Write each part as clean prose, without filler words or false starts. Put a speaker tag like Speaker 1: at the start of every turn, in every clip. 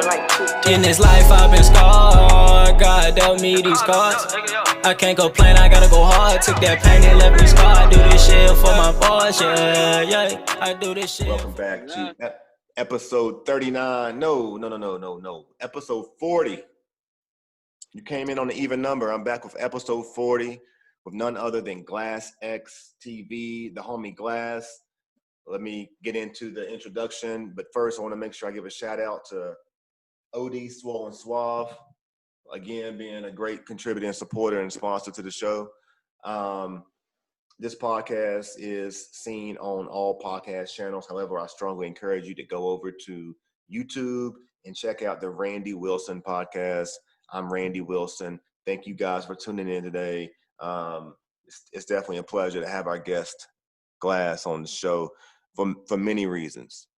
Speaker 1: In this life I've been scarred, God dealt me these cards. I can't complain, I gotta go hard. Took that pain and left me scarred. I do this shit for my boys, yeah. I do this shit.
Speaker 2: Welcome back to episode 39. No. Episode 40. You came in on the even number. I'm back with episode 40 with none other than Glasxx TV, the homie Glasxx. Let me get into the introduction, but first I want to make sure I give a shout out to OD Swole and Suave, again being a great contributor and supporter and sponsor to the show. This podcast is seen on all podcast channels. However, I strongly encourage you to go over to YouTube and check out the Randy Wilson podcast. I'm Randy Wilson. Thank you guys for tuning in today. It's definitely a pleasure to have our guest Glasxx on the show for many reasons.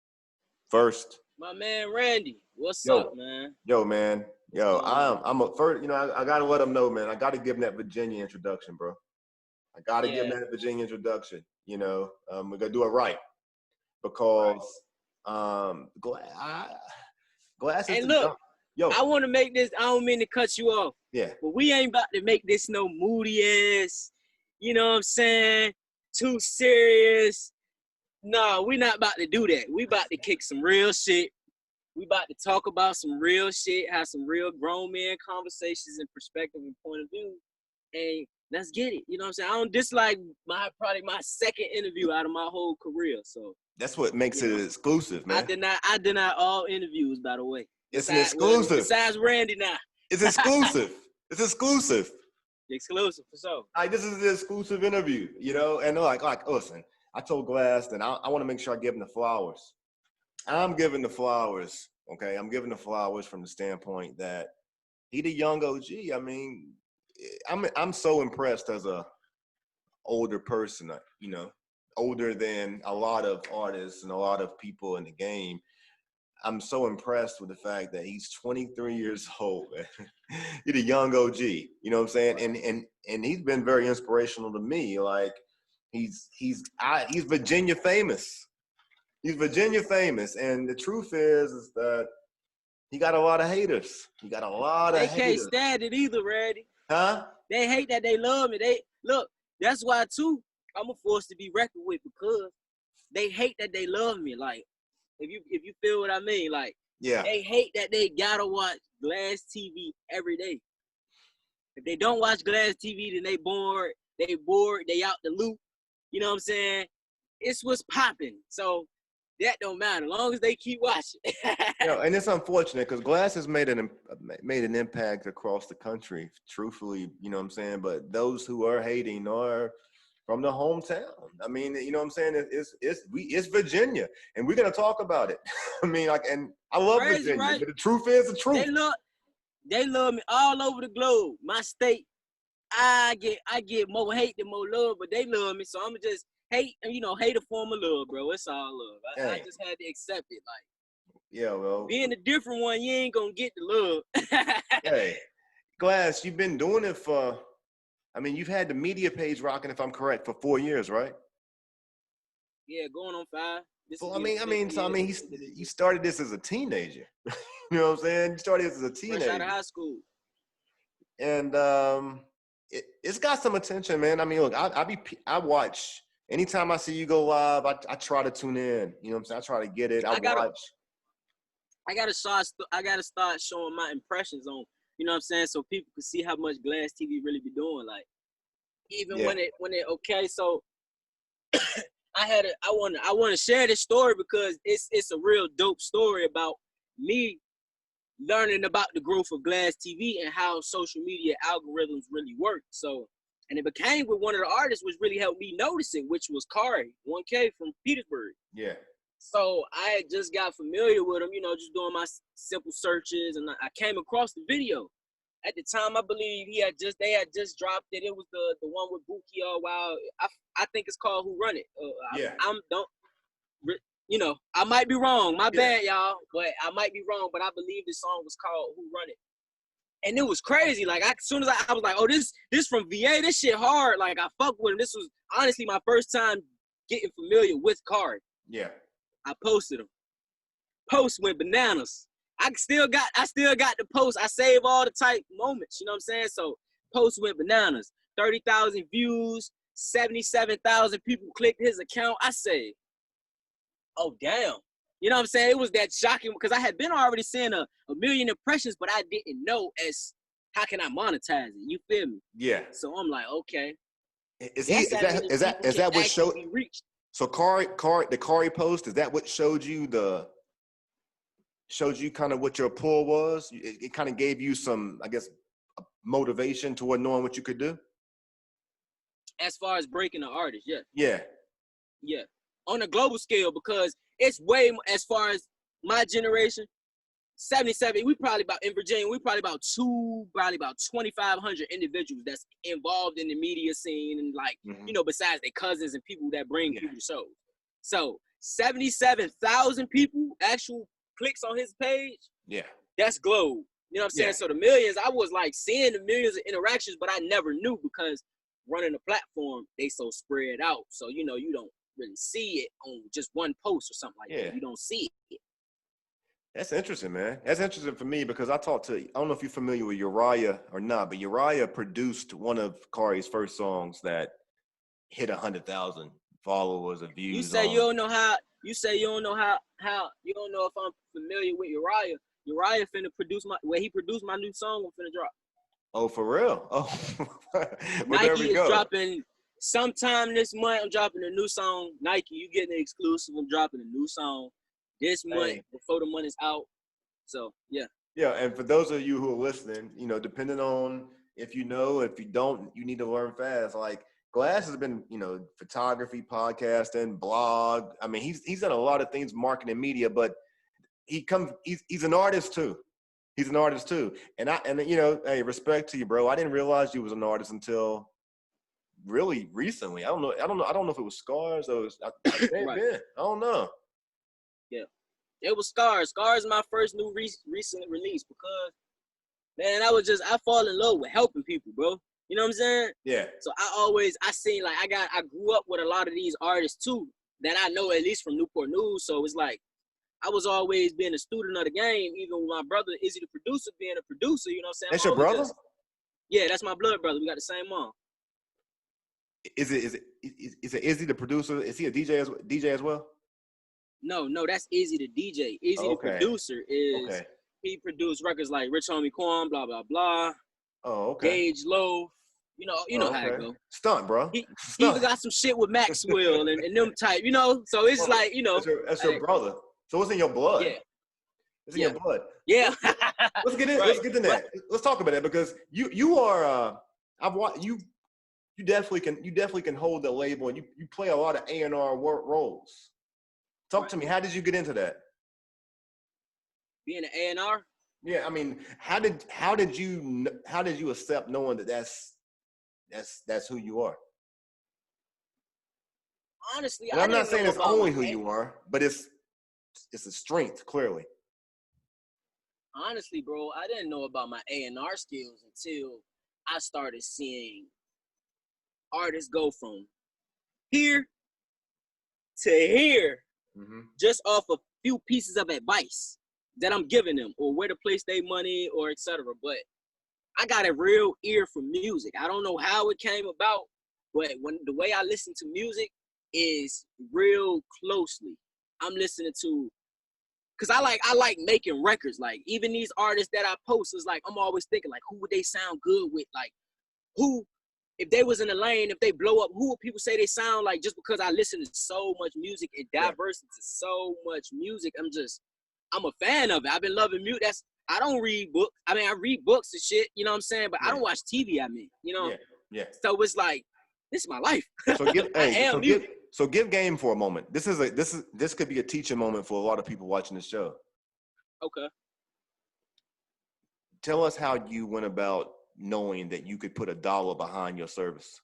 Speaker 2: First,
Speaker 3: my man Randy, what's up, man?
Speaker 2: Man. I'm a first. I gotta let him know, man. I gotta give him that Virginia introduction, bro. I gotta give him that Virginia introduction. We're gonna do it right because Glasxx is.
Speaker 3: And look, I want to make this. I don't mean to cut you off.
Speaker 2: Yeah.
Speaker 3: But we ain't about to make this no moody ass. You know what I'm saying? Too serious. No, we not about to do that. We about to kick some real shit. We about to talk about some real shit, have some real grown man conversations and perspective and point of view. And let's get it. You know what I'm saying? I don't dislike probably my second interview out of my whole career. So
Speaker 2: that's what makes it exclusive, man.
Speaker 3: I deny all interviews, by the way.
Speaker 2: It's an exclusive.
Speaker 3: Besides Randy now.
Speaker 2: It's exclusive. It's exclusive.
Speaker 3: Exclusive for sure.
Speaker 2: Like, this is an exclusive interview, and like listen, I told Glasxx that I want to make sure I give him the flowers. I'm giving the flowers, okay? I'm giving the flowers from the standpoint that he the young OG. I mean, I'm so impressed as a older person, older than a lot of artists and a lot of people in the game. I'm so impressed with the fact that he's 23 years old. He's a young OG, you know what I'm saying? And he's been very inspirational to me. Like, he's Virginia famous. He's Virginia famous, and the truth is that he got a lot of haters. He got a lot of haters.
Speaker 3: They can't stand it either, Randy.
Speaker 2: Huh?
Speaker 3: They hate that they love me. Look, that's why too I'm a force to be reckoned with, because they hate that they love me. Like, if you feel what I mean, like, they hate that they gotta watch Glasxx TV every day. If they don't watch Glasxx TV, then they bored. They out the loop. You know what I'm saying? It's what's popping. So that don't matter, as long as they keep watching.
Speaker 2: And it's unfortunate because Glasxx has made an impact across the country, truthfully, you know what I'm saying? But those who are hating are from the hometown. I mean, you know what I'm saying? It's Virginia, and we're gonna talk about it. I mean, and I love Virginia, right? But the truth is the truth.
Speaker 3: They love me all over the globe. My state, I get more hate than more love, but they love me, so I'm just hate a form of love, bro. It's all love. I just had to accept it. Like, being a different one, you ain't gonna get the love.
Speaker 2: Hey, Glasxx, you've been doing it for. I mean, you've had the media page rocking, if I'm correct, for 4 years, right?
Speaker 3: Yeah, going on 5.
Speaker 2: You started this as a teenager. You know what I'm saying? You started this as a teenager.
Speaker 3: Fresh out of high school.
Speaker 2: And it's got some attention, man. I mean, look, I watch. Anytime I see you go live, I try to tune in. You know what I'm saying? I try to get it. I watch.
Speaker 3: I gotta start showing my impressions on. You know what I'm saying? So people can see how much Glasxx TV really be doing. Like, even when it okay. So I want to share this story because it's a real dope story about me learning about the growth of Glasxx TV and how social media algorithms really work. So, and it became with one of the artists which really helped me notice it, which was Kari, 1K from Petersburg.
Speaker 2: Yeah.
Speaker 3: So I had just got familiar with him, just doing my simple searches, and I came across the video. At the time, I believe they had just dropped it. It was the one with Buki all wild. I think it's called Who Run It. I might be wrong. My bad, y'all. But I might be wrong. But I believe the song was called Who Run It. And it was crazy. Like, as soon as I was like, oh, this from VA. This shit hard. Like, I fuck with him. This was honestly my first time getting familiar with Kari.
Speaker 2: Yeah.
Speaker 3: I posted him. Post went bananas. I still got the post. I save all the type moments, you know what I'm saying? So post went bananas. 30,000 views, 77,000 people clicked his account. I say, oh damn. You know what I'm saying? It was that shocking because I had been already seeing a million impressions, but I didn't know as how can I monetize it? You feel me?
Speaker 2: Yeah.
Speaker 3: So I'm like, okay.
Speaker 2: Is that what showed?
Speaker 3: Reached.
Speaker 2: So the Kari post, is that what showed you kind of what your pull was? It kind of gave you some, I guess, motivation toward knowing what you could do?
Speaker 3: As far as breaking the artist, yeah.
Speaker 2: Yeah.
Speaker 3: Yeah. On a global scale, because it's way, as far as my generation, 77, we probably about, in Virginia, we probably about 2,500 individuals that's involved in the media scene and like, you know, besides their cousins and people that bring people to shows. So 77,000 people, actual clicks on his page. Yeah. That's globe. You know what I'm saying? Yeah. So the millions, I was like seeing the millions of interactions, but I never knew because running a platform, they so spread out. So, you know, you don't really see it on just one post or something like that. You don't see it.
Speaker 2: That's interesting, man. That's interesting for me because I don't know if you're familiar with Uriah or not, but Uriah produced one of Kari's first songs that hit 100,000 followers or views.
Speaker 3: You say you don't know how, you don't know if I'm familiar with Uriah. Uriah finna produce he produced my new song, I'm finna drop.
Speaker 2: Oh, for real? Oh, well,
Speaker 3: Nike is dropping sometime this month. I'm dropping a new song. Nike, you getting the exclusive. I'm dropping a new song this month before the month is out. So, yeah.
Speaker 2: Yeah, and for those of you who are listening, you know, depending on if you don't, you need to learn fast. Like Glasxx has been, you know, photography, podcasting, blog. I mean, he's done a lot of things, marketing, media, but he's an artist too. He's an artist too. And you know, hey, respect to you, bro. I didn't realize you was an artist until really recently. I don't know if it was Scars or right. I don't know.
Speaker 3: Yeah. It was Scars. Scars is my first new recent release because, man, I fall in love with helping people, bro. You know what I'm saying? Yeah. So I seen like I grew up with a lot of these artists too that I know at least from Newport News. So it's like I was always being a student of the game, even with my brother Izzy the producer being a producer. You know what I'm saying?
Speaker 2: That's your brother?
Speaker 3: Yeah, that's my blood brother. We got the same mom.
Speaker 2: Is it Izzy the producer? Is he a DJ as well?
Speaker 3: No, that's Izzy the DJ. Izzy the producer is he produced records like Rich Homie Quan, blah blah blah. Oh, okay. Gage Loaf. You know how it go.
Speaker 2: Stunt, bro.
Speaker 3: He even got some shit with Maxwell and them type. You know, so it's like, you know.
Speaker 2: That's your brother. So what's in your blood? Yeah. It's in your blood.
Speaker 3: Yeah.
Speaker 2: Let's get in. Right. Let's get into that. Let's talk about that because you are. I've watched you. You definitely can hold the label, and you play a lot of A&R roles. Talk to me. How did you get into that?
Speaker 3: Being an A&R?
Speaker 2: Yeah, I mean, how did you accept knowing that that's who you are?
Speaker 3: Honestly,
Speaker 2: and I'm not saying it's only who you are, but it's a strength, clearly.
Speaker 3: Honestly, bro, I didn't know about my A&R skills until I started seeing artists go from here to here just off a few pieces of advice that I'm giving them or where to place their money or etc. But I got a real ear for music. I don't know how it came about, but the way I listen to music is real closely. I'm listening to, cause I like making records. Like even these artists that I post is like, I'm always thinking like, who would they sound good with? Like who, if they was in the lane, if they blow up, who would people say they sound like? Just because I listen to so much music and diverse into so much music, I'm a fan of it. I've been loving music. I don't read books. I mean, I read books and shit, you know what I'm saying? But I don't watch TV, you know? Yeah. So it's like, this is my life.
Speaker 2: So give game for a moment. This could be a teaching moment for a lot of people watching this show.
Speaker 3: Okay.
Speaker 2: Tell us how you went about knowing that you could put $1 behind your service.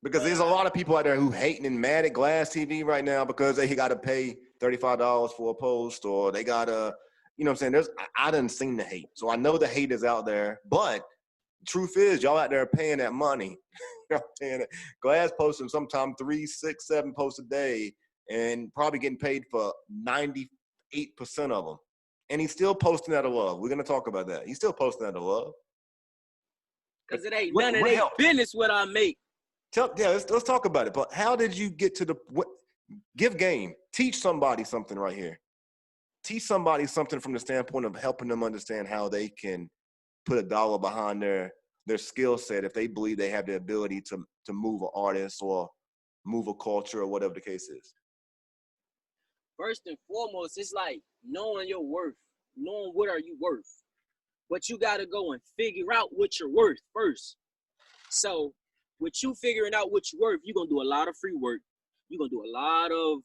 Speaker 2: Because there's a lot of people out there who hating and mad at Glasxx TV right now because they got to pay $35 for a post or they got to, you know what I'm saying? I done seen the hate. So I know the hate is out there, but the truth is y'all out there paying that money. Glasxx posting sometime 3, 6, 7 posts a day and probably getting paid for 90 8% of them. And he's still posting out of love. We're going to talk about that. He's still posting out of love.
Speaker 3: Because it ain't none of their business what I make.
Speaker 2: Let's talk about it. But how did you get to give game? Teach somebody something right here. Teach somebody something from the standpoint of helping them understand how they can put a dollar behind their skill set if they believe they have the ability to move an artist or move a culture or whatever the case is.
Speaker 3: First and foremost, it's like knowing your worth, knowing what are you worth. But you got to go and figure out what you're worth first. So with you figuring out what you're worth, you're going to do a lot of free work. You're going to do a lot of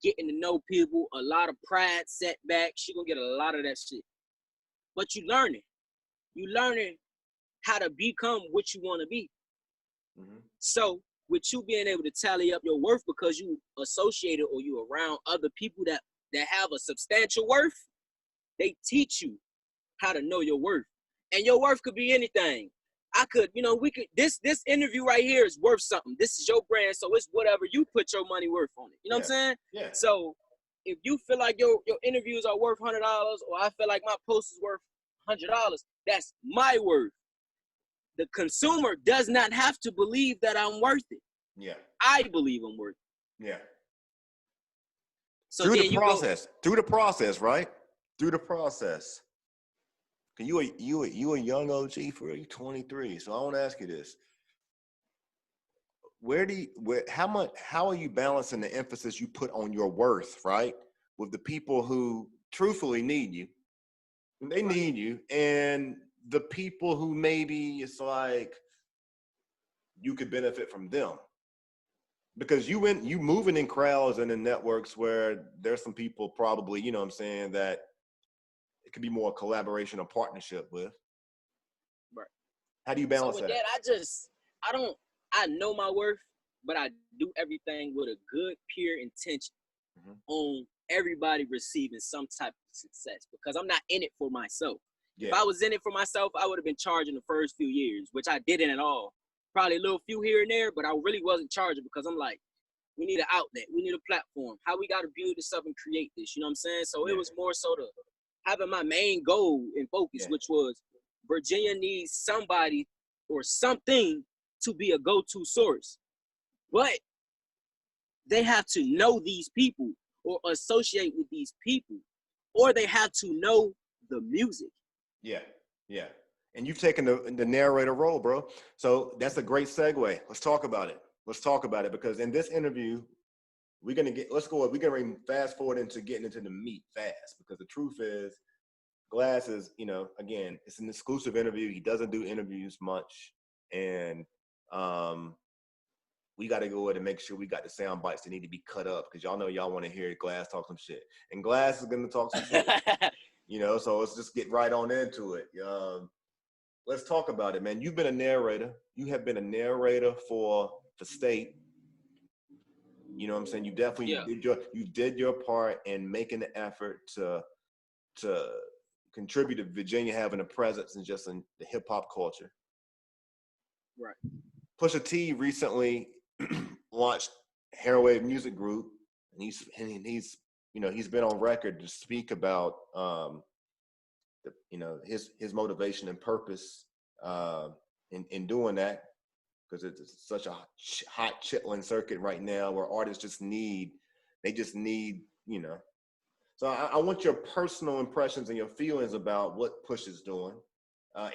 Speaker 3: getting to know people, a lot of pride setbacks. You're going to get a lot of that shit. But you learning. You learning how to become what you want to be. Mm-hmm. So with you being able to tally up your worth because you associated or you around other people that have a substantial worth, they teach you how to know your worth. And your worth could be anything. This interview right here is worth something. This is your brand, so it's whatever you put your money worth on it. You know what I'm saying? Yeah. So if you feel like your interviews are worth $100 or I feel like my post is worth $100, that's my worth. The consumer does not have to believe that I'm worth it. Yeah. I believe I'm worth it. Yeah.
Speaker 2: So through the process, right? Through the process. You a young OG for you, 23. So I want to ask you this. How are you balancing the emphasis you put on your worth, right? With the people who truthfully need you. They need you, and the people who maybe it's like you could benefit from them. Because you moving in crowds and in networks where there's some people probably, you know what I'm saying, that it could be more collaboration or partnership with.
Speaker 3: Right.
Speaker 2: How do you balance that?
Speaker 3: I know my worth, but I do everything with a good, pure intention on everybody receiving some type of success because I'm not in it for myself. Yeah. If I was in it for myself, I would have been charging the first few years, which I didn't at all. Probably a little few here and there, but I really wasn't charging because I'm like, we need an outlet. We need a platform. How we got to build this up and create this, you know what I'm saying? So it was more so to having my main goal in focus, which was Virginia needs somebody or something to be a go-to source. But they have to know these people or associate with these people, or they have to know the music. Yeah, yeah. And you've taken the narrator role, bro. So that's a great segue. Let's talk about it. Because in this interview, we're going to fast forward into getting into the meat fast. Because the truth is, Glasxx is, again, it's an exclusive interview. He doesn't do interviews much. And we got to go ahead and make sure we got the sound bites that need to be cut up. Because y'all know y'all want to hear Glasxx talk some shit. And Glasxx is going to talk some shit. So let's just get right on into it. Let's talk about it, man. You've been a narrator. You have been a narrator for the state. You know what I'm saying? You definitely did your part in making the effort to contribute to Virginia having a presence in the hip hop culture. Right. Pusha T recently launched Hairwave Music Group, and he's been on record to speak about his motivation and purpose in doing that, because it's such a hot chitlin circuit right now where artists just need. So I want your personal impressions and your feelings about what Push is doing,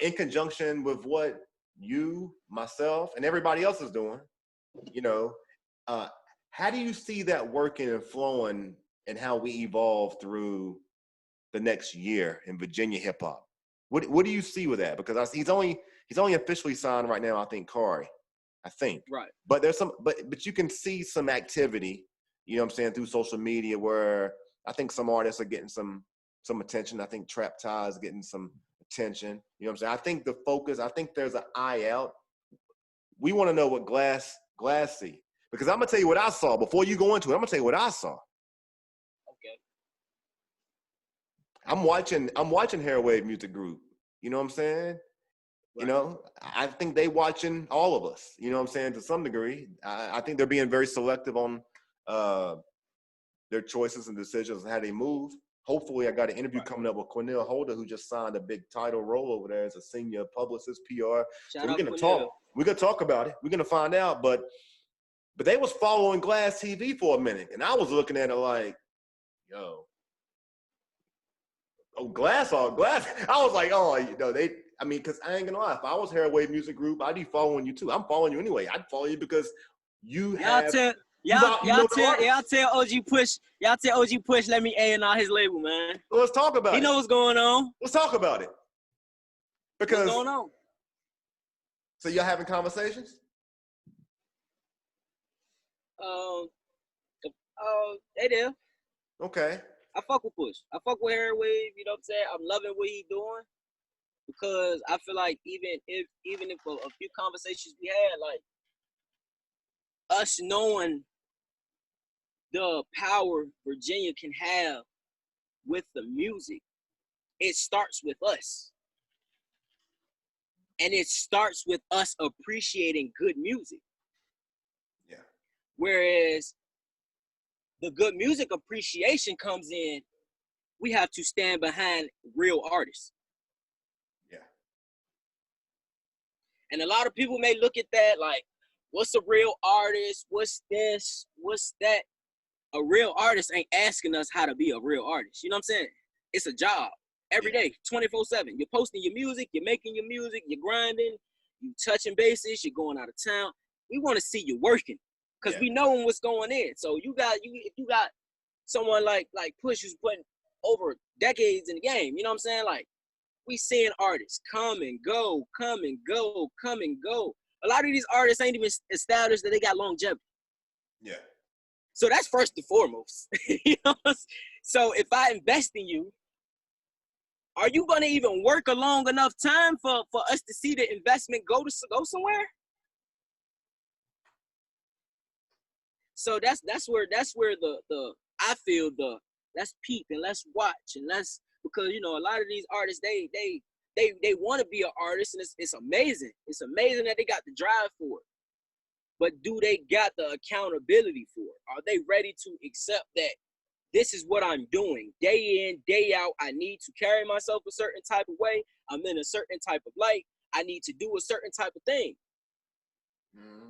Speaker 3: in conjunction with what you, myself, and everybody else is doing. How do you see that working and flowing, and how we evolve through the next year in Virginia hip hop? What do you see with that? Because he's only officially signed right now, I think, Kari. I think. Right. But there's but you can see some activity, you know what I'm saying, through social media where I think some artists are getting some attention. I think Trap Ty is getting some attention. You know what I'm saying? I think there's an eye out. We want to know what Glasxx see. Because I'm gonna tell you what I saw before you go into it. I'm gonna tell you what I saw. Okay. I'm watching Hairwave Music Group. You know what I'm saying? Right. I think they watching all of us. You know what I'm saying? To some degree, I think they're being very selective on their choices and decisions and how they move.
Speaker 2: hopefully I got an interview coming up with Cornell Holder, who just signed a big title role over there as a senior publicist, PR.
Speaker 3: Shout
Speaker 2: So we're
Speaker 3: out
Speaker 2: gonna
Speaker 3: Cornell.
Speaker 2: talk. We're gonna talk about it. We're gonna find out. But they was following Glasxx TV for a minute, and I was looking at it like, yo, Glasxx. I was like, oh, you know, they. I mean, because I ain't gonna lie. If I was Hairwave Music Group, I'd be following you too. I'm following you anyway. I'd follow you because you have.
Speaker 3: Y'all tell OG Push. Y'all tell OG Push. Let me A&R his label, man.
Speaker 2: So let's talk about it.
Speaker 3: He knows what's going on.
Speaker 2: Let's talk about it. Because
Speaker 3: what's going on?
Speaker 2: So y'all having conversations?
Speaker 3: They there.
Speaker 2: Okay.
Speaker 3: I fuck with Push. I fuck with Hairwave. You know what I'm saying? I'm loving what he doing because I feel like even if a few conversations we had, like us knowing the power Virginia can have with the music, it starts with us. And it starts with us appreciating good music.
Speaker 2: Yeah.
Speaker 3: Whereas the good music appreciation comes in, we have to stand behind real artists.
Speaker 2: Yeah.
Speaker 3: And a lot of people may look at that like, what's a real artist? What's this? What's that? A real artist ain't asking us how to be a real artist. You know what I'm saying? It's a job every day, 24/7. You're posting your music, you're making your music, you're grinding, you touching bases, you're going out of town. We want to see you working because we know what's going in. So if you got someone like Push who's putting over decades in the game, you know what I'm saying? Like, we seeing artists come and go, come and go, come and go. A lot of these artists ain't even established that they got longevity.
Speaker 2: Yeah.
Speaker 3: So that's first and foremost. You know? So if I invest in you, are you gonna even work a long enough time for us to see the investment go somewhere? So that's where the I feel let's peep and let's watch and let's, because you know a lot of these artists they want to be an artist, and it's amazing. It's amazing that they got the drive for it. But do they got the accountability for it? Are they ready to accept that this is what I'm doing day in, day out? I need to carry myself a certain type of way. I'm in a certain type of light. I need to do a certain type of thing.
Speaker 2: Mm-hmm.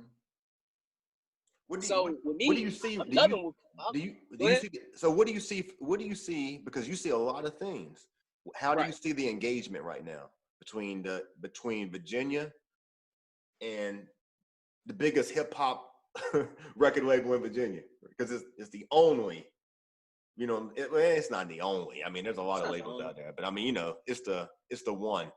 Speaker 2: What do you see? So what do you see? What do you see? Because you see a lot of things. How do you see the engagement right now between Virginia and the biggest hip hop record label in Virginia? Because it's the only, you know, it's not the only. I mean, there's a lot of labels out there, but I mean, you know, it's the one.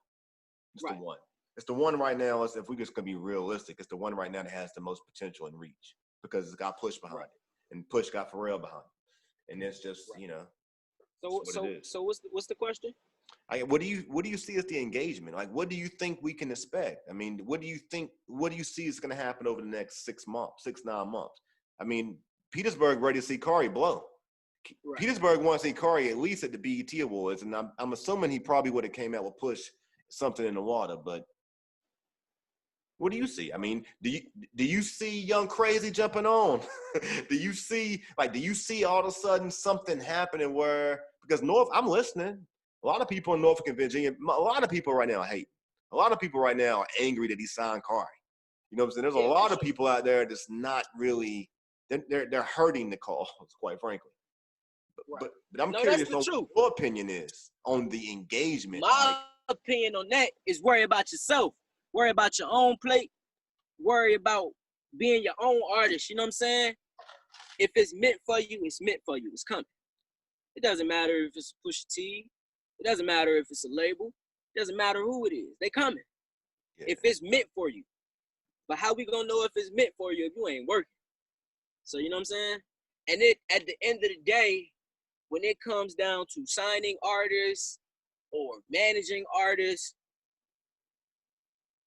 Speaker 2: It's the one. It's the one right now. If we just gonna be realistic, it's the one right now that has the most potential and reach because it's got Push behind it, and Push got Pharrell behind it, and it's just you know.
Speaker 3: So what's the question?
Speaker 2: What do you see as the engagement? Like, what do you think we can expect? I mean, what do you see is going to happen over the next 6 months, 9 months? I mean, Petersburg ready to see Kari blow. Right. Petersburg wants to see Kari at least at the BET Awards, and I'm assuming he probably would have came out with Push something in the water. But what do you see? I mean, do you see Young Crazy jumping on? do you see all of a sudden something happening where, because North, I'm listening. A lot of people in Norfolk and Virginia, a lot of people right now hate. A lot of people right now are angry that he signed Kari. You know what I'm saying? There's a lot of people out there that's not really, they're hurting the cause, quite frankly. But I'm curious on what your opinion is on the engagement.
Speaker 3: My opinion on that is worry about yourself. Worry about your own plate. Worry about being your own artist. You know what I'm saying? If it's meant for you, it's meant for you. It's coming. It doesn't matter if it's Pusha T. It doesn't matter if it's a label. It doesn't matter who it is. They coming. Yeah. If it's meant for you. But how we gonna know if it's meant for you if you ain't working? So you know what I'm saying? And at the end of the day, when it comes down to signing artists or managing artists,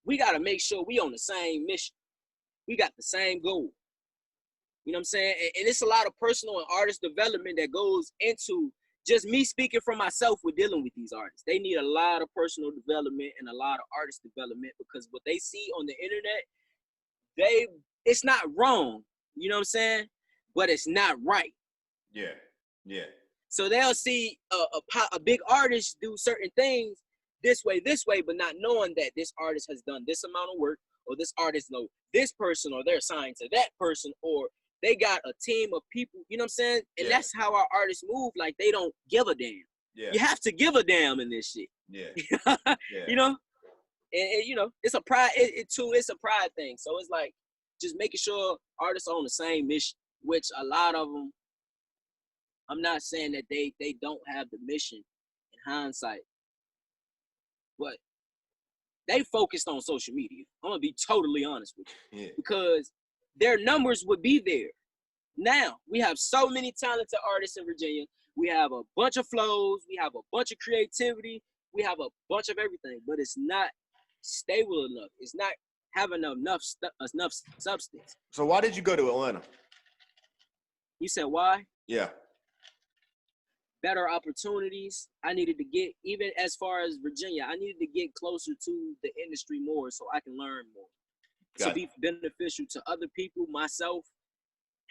Speaker 3: we gotta make sure we on the same mission. We got the same goal. You know what I'm saying? And it's a lot of personal and artist development that goes into just me speaking for myself with dealing with these artists. They need a lot of personal development and a lot of artist development because what they see on the internet, it's not wrong. You know what I'm saying? But it's not right.
Speaker 2: Yeah. Yeah.
Speaker 3: So they'll see a big artist do certain things this way, but not knowing that this artist has done this amount of work, or this artist know this person, or they're assigned to that person, or they got a team of people, you know what I'm saying? And that's how our artists move. Like, they don't give a damn.
Speaker 2: Yeah.
Speaker 3: You have to give a damn in this shit.
Speaker 2: Yeah.
Speaker 3: You know? And you know, it's a pride, it's a pride thing. So it's like just making sure artists are on the same mission, which a lot of them, I'm not saying that they don't have the mission in hindsight, but they focused on social media. I'm gonna be totally honest with you.
Speaker 2: Yeah.
Speaker 3: Because their numbers would be there. Now, we have so many talented artists in Virginia. We have a bunch of flows, we have a bunch of creativity, we have a bunch of everything, but it's not stable enough. It's not having enough substance.
Speaker 2: So why did you go to Atlanta?
Speaker 3: You said why?
Speaker 2: Yeah.
Speaker 3: Better opportunities. I needed to get, even as far as Virginia, I needed to get closer to the industry more so I can learn more. To be beneficial to other people, myself,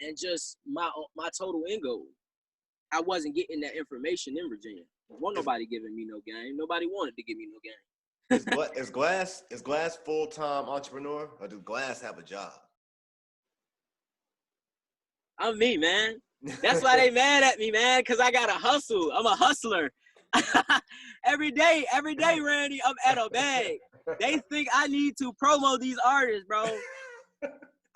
Speaker 3: and just my total end goal. I wasn't getting that information in Virginia. Wasn't nobody giving me no game. Nobody wanted to give me no game.
Speaker 2: Is Glasxx full-time entrepreneur, or does Glasxx have a job?
Speaker 3: I'm me, man. That's why they mad at me, man, because I got to hustle. I'm a hustler. Every day, Randy, I'm at a bag. They think I need to promo these artists, bro.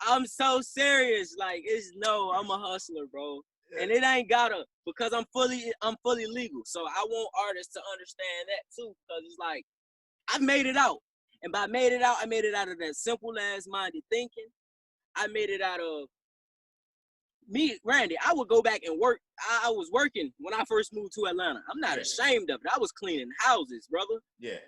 Speaker 3: I'm so serious. Like, I'm a hustler, bro. And it ain't gotta, because I'm fully legal. So I want artists to understand that too, because it's like, I've made it out. And by made it out, I made it out of that simple ass minded thinking. I made it out of me, Randy. I would go back and work. I was working when I first moved to Atlanta. I'm not ashamed of it. I was cleaning houses, brother.
Speaker 2: Yeah.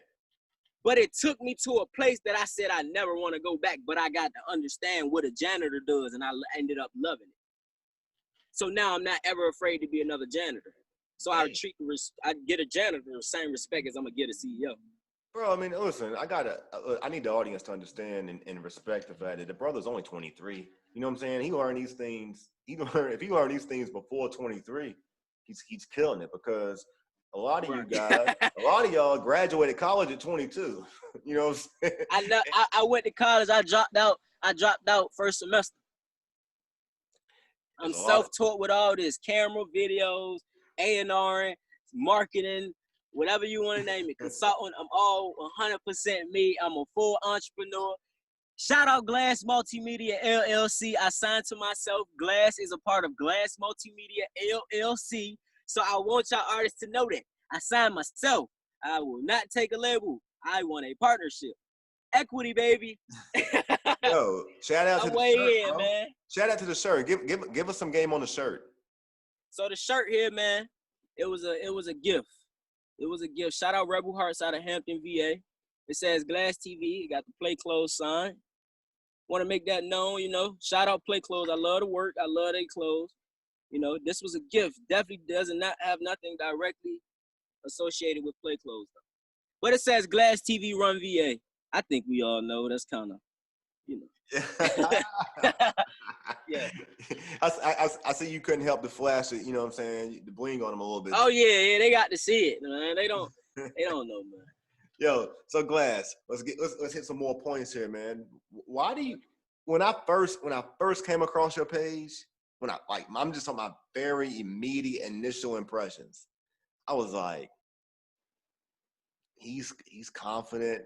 Speaker 3: But it took me to a place that I said I never want to go back, but I got to understand what a janitor does, and I ended up loving it. So now I'm not ever afraid to be another janitor. So I get a janitor the same respect as I'm gonna get a CEO.
Speaker 2: Bro, I mean, listen, I need the audience to understand and respect the fact that the brother's only 23. You know what I'm saying? He learned these things. If he learned these things before 23, he's killing it, because a lot of you guys, a lot of y'all graduated college at 22. You know what I'm saying?
Speaker 3: I know. I went to college. I dropped out first semester. I'm self-taught with all this camera, videos, A&R, marketing, whatever you want to name it, consultant. I'm all 100% me. I'm a full entrepreneur. Shout out Glasxx Multimedia LLC. I signed to myself. Glasxx is a part of Glasxx Multimedia LLC. So I want y'all artists to know that. I signed myself. I will not take a label. I want a partnership. Equity, baby.
Speaker 2: Yo, shout out to the shirt, bro.
Speaker 3: Man.
Speaker 2: Shout out to the shirt. Give us some game on the shirt.
Speaker 3: So the shirt here, man, it was a gift. It was a gift. Shout out Rebel Hearts out of Hampton, VA. It says Glasxx TV. It got the Play Clothes sign. Want to make that known, you know. Shout out Play Clothes. I love the work. I love their clothes. You know, this was a gift. Definitely does not have nothing directly associated with Play Clothes, though. But it says Glasxx TV Run VA. I think we all know that's kind of, you know. Yeah.
Speaker 2: I see you couldn't help to flash it, you know what I'm saying, the bling on them a little bit.
Speaker 3: Oh yeah, they got to see it, man. They don't know, man.
Speaker 2: Yo, so Glasxx, let's hit some more points here, man. Why do you, when I first came across your page, I'm just on my very immediate initial impressions, I was like, he's confident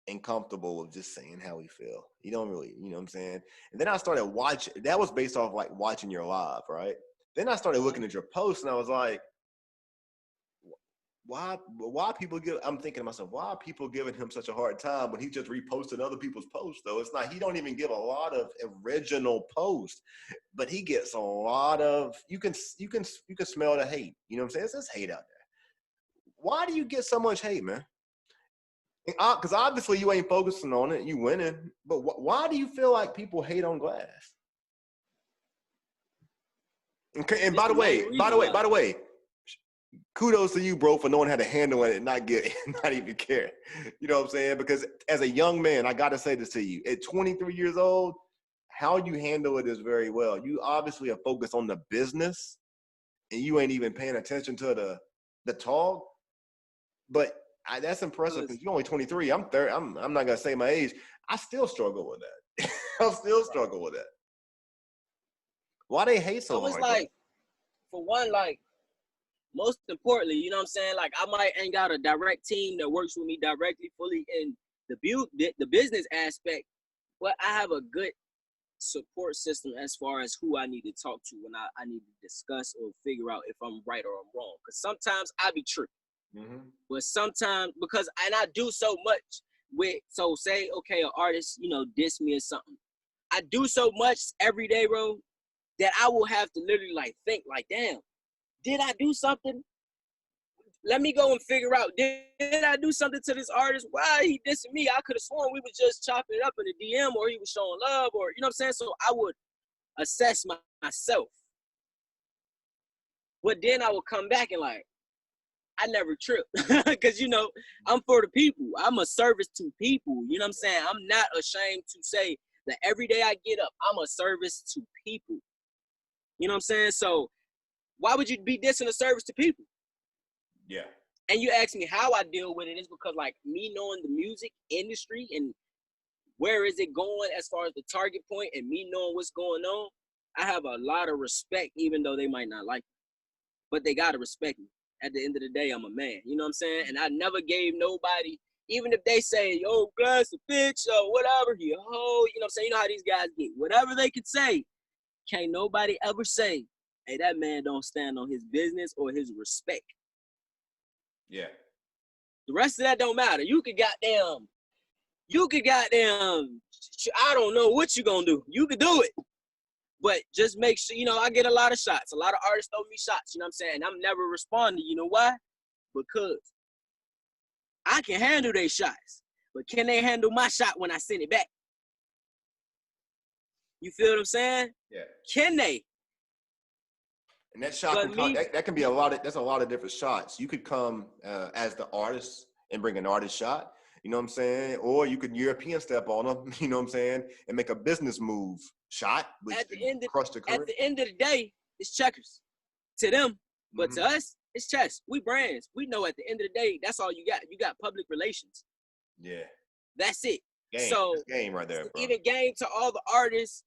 Speaker 2: and comfortable with just saying how he feel. You don't really, you know what I'm saying? And then I started watching, that was based off like watching your live, right? Then I started looking at your posts and I was like, why people I'm thinking to myself, why are people giving him such a hard time when he just reposted other people's posts though? It's not, he don't even give a lot of original posts, but he gets a lot of, you can smell the hate. You know what I'm saying? It's just hate out there. Why do you get so much hate, man? Because obviously you ain't focusing on it, you winning. But why do you feel like people hate on Glasxx? Okay, and by the way, kudos to you, bro, for knowing how to handle it and not even care. You know what I'm saying? Because as a young man, I gotta say this to you: at 23 years old, how you handle it is very well. You obviously are focused on the business, and you ain't even paying attention to the talk. But that's impressive because you're only 23. I'm 30. I'm not gonna say my age. I still struggle with that. I still struggle with that. Why they hate so hard?
Speaker 3: So it's like, for one, like, most importantly, you know what I'm saying? Like, I might ain't got a direct team that works with me directly, fully in the business aspect, but I have a good support system as far as who I need to talk to when I need to discuss or figure out if I'm right or I'm wrong. Because sometimes I be tripping. Mm-hmm. But sometimes, and I do so much so say, okay, an artist, you know, diss me or something. I do so much every day, bro, that I will have to literally like think like, damn, did I do something? Let me go and figure out, did I do something to this artist? Why he dissing me? I could have sworn we were just chopping it up in the DM, or he was showing love, or, you know what I'm saying? So I would assess myself. But then I would come back and like, I never trip. Because, you know, I'm for the people. I'm a service to people. You know what I'm saying? I'm not ashamed to say that every day I get up, I'm a service to people. You know what I'm saying? So why would you be dissing a service to people?
Speaker 2: Yeah.
Speaker 3: And you ask me how I deal with it, is because, like, me knowing the music industry and where is it going as far as the target point, and me knowing what's going on, I have a lot of respect, even though they might not like me. But they got to respect me. At the end of the day, I'm a man. You know what I'm saying? And I never gave nobody, even if they say, yo, Glasxx a bitch or whatever, you know what I'm saying? You know how these guys get. Whatever they could say, can't nobody ever say, hey, that man don't stand on his business or his respect.
Speaker 2: Yeah.
Speaker 3: The rest of that don't matter. You could goddamn, I don't know what you gonna do. You could do it. But just make sure, you know, I get a lot of shots. A lot of artists throw me shots, you know what I'm saying? And I'm never responding. You know why? Because I can handle their shots. But can they handle my shot when I send it back? You feel what I'm saying?
Speaker 2: Yeah.
Speaker 3: Can they?
Speaker 2: And that shot that can be there's a lot of different shots. You could come as the artist and bring an artist shot, you know what I'm saying? Or you could European step on them, you know what I'm saying? And make a business move shot, which crush the career.
Speaker 3: At the end of the day, it's checkers to them. But to us, it's chess. We brands. We know at the end of the day, that's all you got. You got public relations.
Speaker 2: Yeah.
Speaker 3: That's it.
Speaker 2: Game.
Speaker 3: So
Speaker 2: that's game right there, bro.
Speaker 3: Even game to all the artists,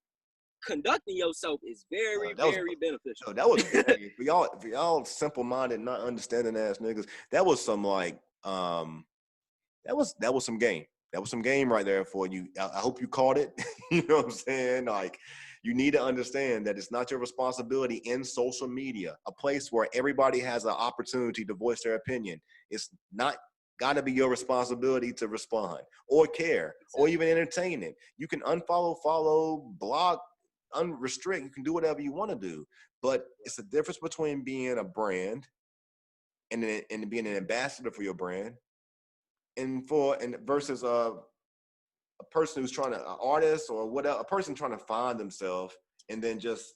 Speaker 3: conducting yourself is very, very beneficial.
Speaker 2: That was for y'all simple-minded, not understanding ass niggas. That was some like that was some game. That was some game right there for you. I hope you caught it. You know what I'm saying? Like, you need to understand that it's not your responsibility in social media, a place where everybody has an opportunity to voice their opinion. It's not got to be your responsibility to respond or care or even entertain it. You can unfollow, follow, block, unrestrict. You can do whatever you want to do. But it's the difference between being a brand and being an ambassador for your brand and versus a person who's trying to, an artist or whatever, a person trying to find themselves and then just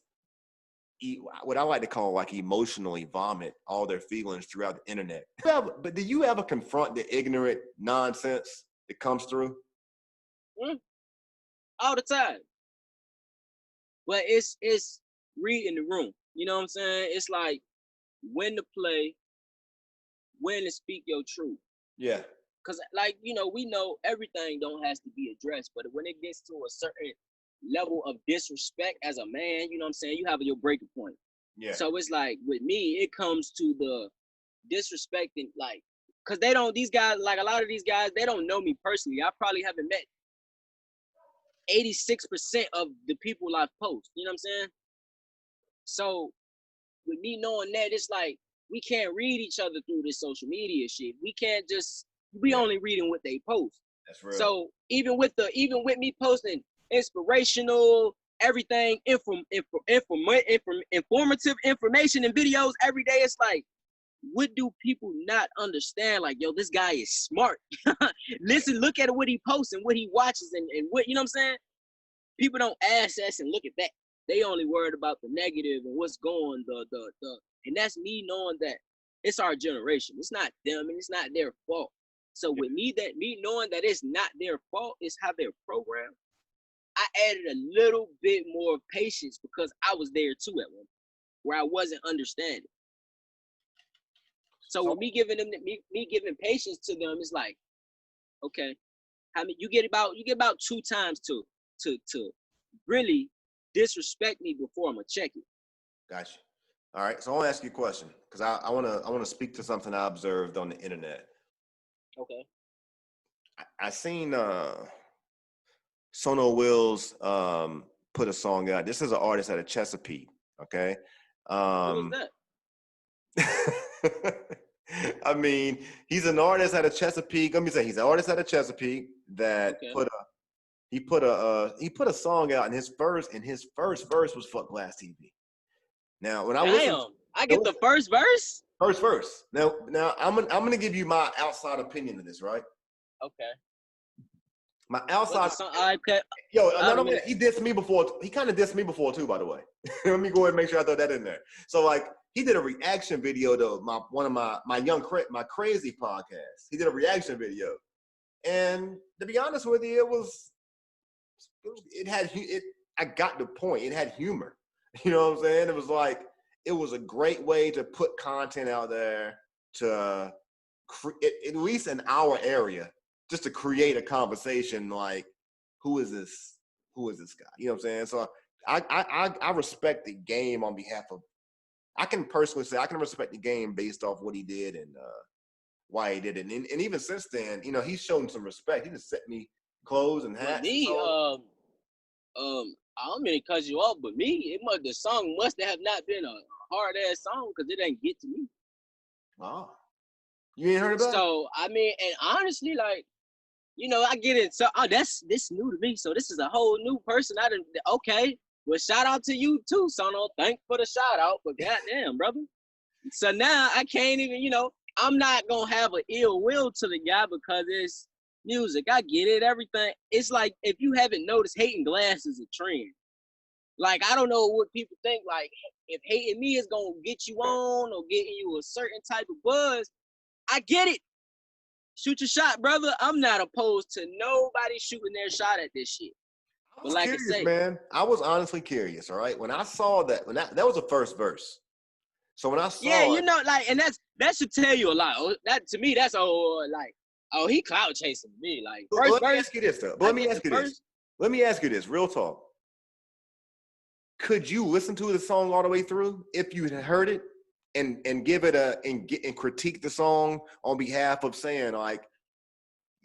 Speaker 2: eat what I like to call like emotionally vomit all their feelings throughout the internet. But do you ever confront the ignorant nonsense that comes through?
Speaker 3: All the time. But it's reading the room. You know what I'm saying? It's like when to play, when to speak your truth.
Speaker 2: Yeah.
Speaker 3: Because, like, you know, we know everything don't have to be addressed, but when it gets to a certain level of disrespect as a man, you know what I'm saying, you have your breaking point.
Speaker 2: Yeah.
Speaker 3: So it's like, with me, it comes to the disrespecting, like, because these guys, like a lot of these guys, they don't know me personally. I probably haven't met 86% of the people I've posted, you know what I'm saying? So with me knowing that, it's like, we can't read each other through this social media shit. We can't just, we only reading what they post.
Speaker 2: That's real.
Speaker 3: So even with me posting inspirational, everything, informative information and videos every day, it's like, what do people not understand? Like, yo, this guy is smart. Listen, look at what he posts and what he watches and what, you know what I'm saying? People don't assess and look at that. They only worried about the negative and what's going, and that's me knowing that it's our generation. It's not them and it's not their fault. So with me knowing that it's not their fault, it's how they're programmed, I added a little bit more patience because I was there too at one, where I wasn't understanding. So with me giving giving patience to them, it's like, okay, how many you get about 2 times to really disrespect me before I'm gonna check it.
Speaker 2: Gotcha. All right, so I want to ask you a question because I want to speak to something I observed on the internet.
Speaker 3: Okay.
Speaker 2: I seen Sono Wills put a song out. This is an artist out of Chesapeake. Okay.
Speaker 3: Who is
Speaker 2: that? I mean, he's an artist out of Chesapeake. Let me say, he's an artist out of Chesapeake that put a song out, and his first verse was "Fuck Glasxx TV." Now, when
Speaker 3: I get the first verse.
Speaker 2: First verse. Now I'm gonna give you my outside opinion of this, right?
Speaker 3: Okay.
Speaker 2: My outside. He dissed me before. He kind of dissed me before too, by the way. Let me go ahead and make sure I throw that in there. So like, he did a reaction video to my crazy podcast. He did a reaction video, and to be honest with you, I got the point. It had humor. You know what I'm saying? It was like, it was a great way to put content out there to at least in our area, just to create a conversation like, who is this guy? You know what I'm saying? So I respect the game on behalf of, I can personally say I can respect the game based off what he did and why he did it. And even since then, you know, he's shown some respect. He just sent me clothes and hats.
Speaker 3: I don't mean to cut you off, but the song must have not been a hard ass song because it ain't get to me.
Speaker 2: Oh, you ain't heard about it?
Speaker 3: So I mean, and honestly, like, you know, I get it. So this new to me. So this is a whole new person. Okay. Well, shout out to you too, Sono. Thanks for the shout out. But goddamn, brother. So now I can't even, you know, I'm not gonna have an ill will to the guy because it's music. I get it, everything. It's like, if you haven't noticed, hating Glasxx is a trend. Like, I don't know what people think, like, if hating me is gonna get you on or getting you a certain type of buzz, I get it. Shoot your shot, brother. I'm not opposed to nobody shooting their shot at this shit.
Speaker 2: But like curious, I say, man, I was honestly curious, all right? When I saw that, that was the first verse. So when I saw
Speaker 3: you know, like, and that should tell you a lot. That, to me, that's like, oh, he clout chasing me. Like,
Speaker 2: let me ask you this, though. Let me ask you this, real talk. Could you listen to the song all the way through if you had heard it and give it and critique the song on behalf of saying, like,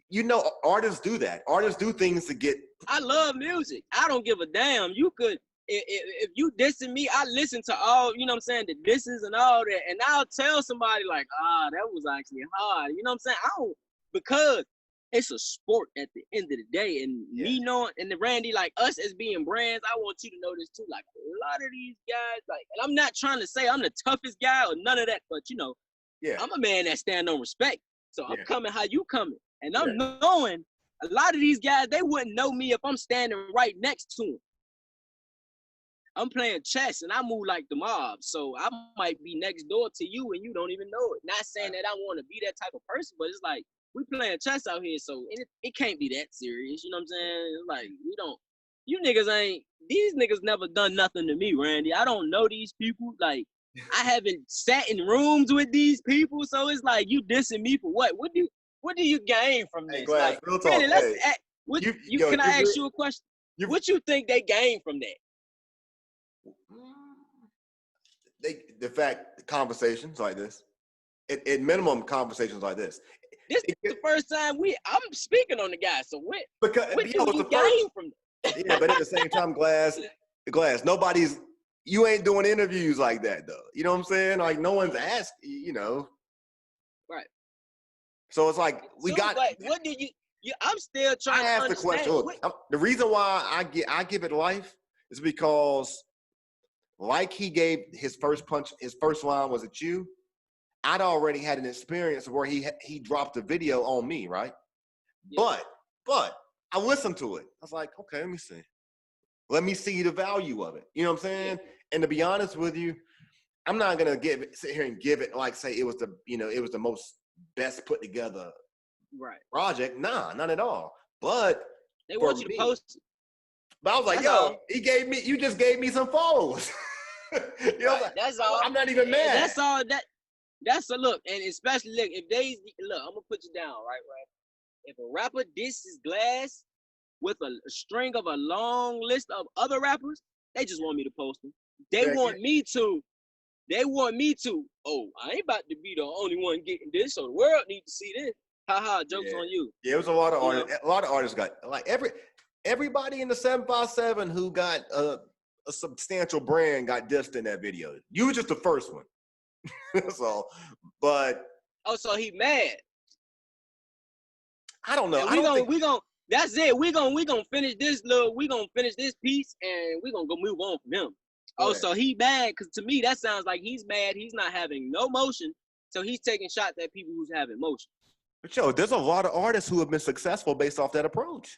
Speaker 2: you know, artists do that. Artists do things to get.
Speaker 3: I love music. I don't give a damn. You could, if you dissing me, I listen to all, you know what I'm saying, the disses and all that, and I'll tell somebody like, that was actually hard. You know what I'm saying? Because it's a sport at the end of the day, and me knowing, and the Randy, like, us as being brands, I want you to know this too. Like, a lot of these guys, like, and I'm not trying to say I'm the toughest guy or none of that, but you know, I'm a man that stand on respect. So I'm coming how you coming, and I'm knowing a lot of these guys, they wouldn't know me if I'm standing right next to them. I'm playing chess and I move like the mob, so I might be next door to you and you don't even know it. Not saying that I want to be that type of person, but it's like, we playing chess out here, so it can't be that serious. You know what I'm saying? Like, these niggas never done nothing to me, Randy. I don't know these people. Like, I haven't sat in rooms with these people, so it's like, you dissing me for what? What do you gain from this?
Speaker 2: Hey, Glasxx,
Speaker 3: like,
Speaker 2: real talk.
Speaker 3: Randy, can I ask you a question? What you think they gain from that?
Speaker 2: Conversations like this, at minimum, conversations like this.
Speaker 3: This is the first time I'm speaking on the guy. So what do you gain from that?
Speaker 2: Yeah, but at the same time, Glasxx, you ain't doing interviews like that though. You know what I'm saying? Like, no one's asked, you know.
Speaker 3: Right.
Speaker 2: So it's like
Speaker 3: what did you? I'm still trying to understand.
Speaker 2: The question. Look, the reason why I give it life is because, like, he gave his first punch, his first line was at you. I'd already had an experience where he dropped a video on me, right? Yeah. But I listened to it. I was like, okay, let me see. Let me see the value of it. You know what I'm saying? Yeah. And to be honest with you, I'm not gonna sit here and give it like, say it was the most best put together project. Nah, not at all. But
Speaker 3: they want you to post it.
Speaker 2: But I was like, you just gave me some followers. You know,
Speaker 3: that's all.
Speaker 2: I'm not even mad.
Speaker 3: That's all that. That's a look, and especially look, if they look, I'm gonna put you down, right? If a rapper disses Glasxx with a string of a long list of other rappers, they just want me to post them. They want me to. Oh, I ain't about to be the only one getting this, so the world needs to see this. Haha, joke's on you.
Speaker 2: Yeah, it was a lot of artists. A lot of artists got like everybody in the 757 who got a substantial brand got dissed in that video. You were just the first one. So, but
Speaker 3: so he mad.
Speaker 2: I don't know.
Speaker 3: We gonna that's it. We gonna finish this piece and we gonna go move on from him. Oh, so he mad because to me that sounds like he's mad. He's not having no motion, so he's taking shots at people who's having motion.
Speaker 2: But yo, there's a lot of artists who have been successful based off that approach.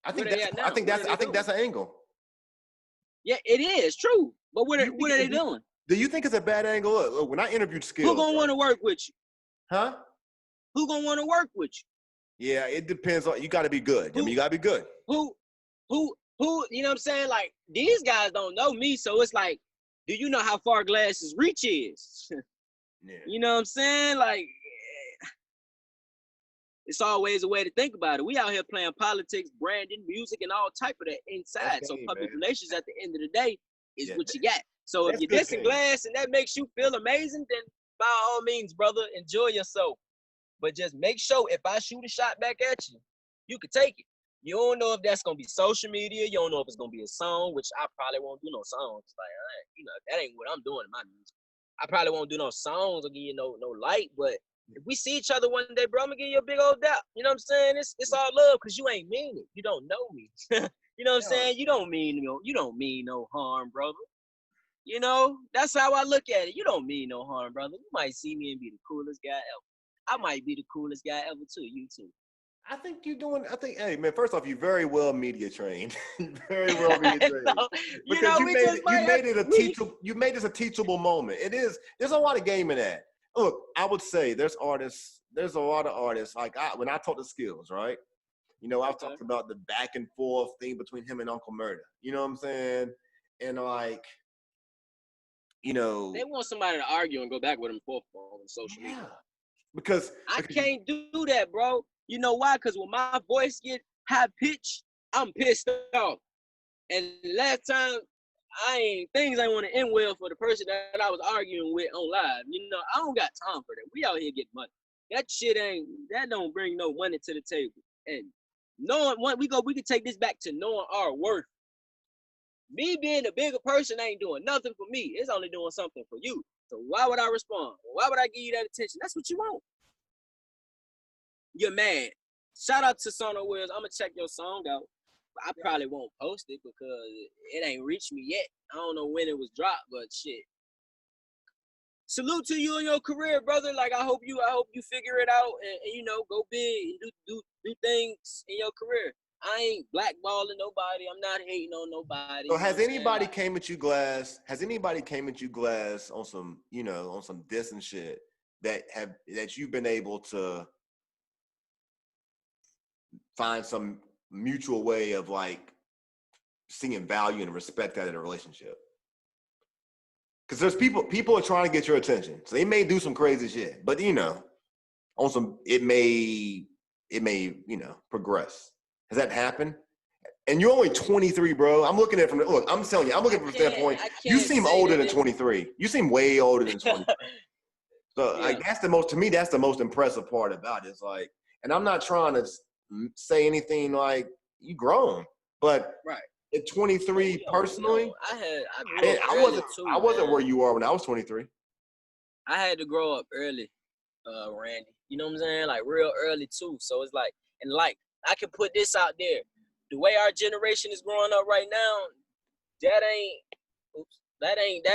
Speaker 2: I think that's an angle.
Speaker 3: Yeah, it is true. But what are they doing?
Speaker 2: Do you think it's a bad angle? Look, when I interviewed Skills,
Speaker 3: who gonna want to work with you?
Speaker 2: Huh?
Speaker 3: Who gonna want to work with you?
Speaker 2: Yeah, it depends on. You got to be good. You got to be good.
Speaker 3: Who? You know what I'm saying? Like these guys don't know me, so it's like, do you know how far Glasxx's reach is?
Speaker 2: Yeah.
Speaker 3: You know what I'm saying? Like, it's always a way to think about it. We out here playing politics, branding, music, and all type of that inside. So public relations at the end of the day is what you got. So if you're dissing Glasxx and that makes you feel amazing, then by all means, brother, enjoy yourself. But just make sure if I shoot a shot back at you, you can take it. You don't know if that's gonna be social media. You don't know if it's gonna be a song, which I probably won't do no songs. Like, that ain't what I'm doing in my music. I probably won't do no songs or give you no light. But if we see each other one day, bro, I'm gonna give you a big old dap. You know what I'm saying? It's all love because you ain't mean it. You don't know me. You know what I'm saying? You don't mean no harm, brother. You know, that's how I look at it. You don't mean no harm, brother. You might see me and be the coolest guy ever. I might be the coolest guy ever too. You too.
Speaker 2: Hey man, first off, you're very well media trained. Very well media trained. Because you made this a teachable moment. There's a lot of game in that. Look, I would say there's a lot of artists, like when I talk to Skills, right? You know, I've talked about the back and forth thing between him and Uncle Murder. You know what I'm saying? And like, you know,
Speaker 3: they want somebody to argue and go back with him on social media.
Speaker 2: Because
Speaker 3: I can't do that, bro. You know why? Because when my voice get high pitched, I'm pissed off. And last time, things ain't want to end well for the person that I was arguing with on live. You know, I don't got time for that. We out here getting money. That don't bring no money to the table. And knowing what we can take this back to knowing our worth. Me being a bigger person ain't doing nothing for me. It's only doing something for you. So why would I respond? Why would I give you that attention? That's what you want. You're mad. Shout out to Sono Wills. I'm gonna check your song out. I probably won't post it because it ain't reached me yet. I don't know when it was dropped, but shit. Salute to you in your career, brother. Like I hope you figure it out and you know, go big and do things in your career. I ain't blackballing nobody. I'm not hating on nobody.
Speaker 2: So has anybody came at you, Glasxx? Has anybody came at you, Glasxx, on some, you know, on some diss and shit that you've been able to find some mutual way of like seeing value and respect out of the relationship? Because there's people are trying to get your attention, so they may do some crazy shit, but you know, on some it may you know progress. Has that happened? And you're only 23, bro. I'm looking at I'm telling you, I'm looking from the standpoint. You seem older than 23. You seem way older than 23. So
Speaker 3: yeah.
Speaker 2: like that's the most impressive part about it. It's like, and I'm not trying to say anything like you grown, but at 23 personally, I wasn't where you are when I was 23.
Speaker 3: I had to grow up early, Randy. You know what I'm saying? Like real early too. So it's like, and like I can put this out there. The way our generation is growing up right now, that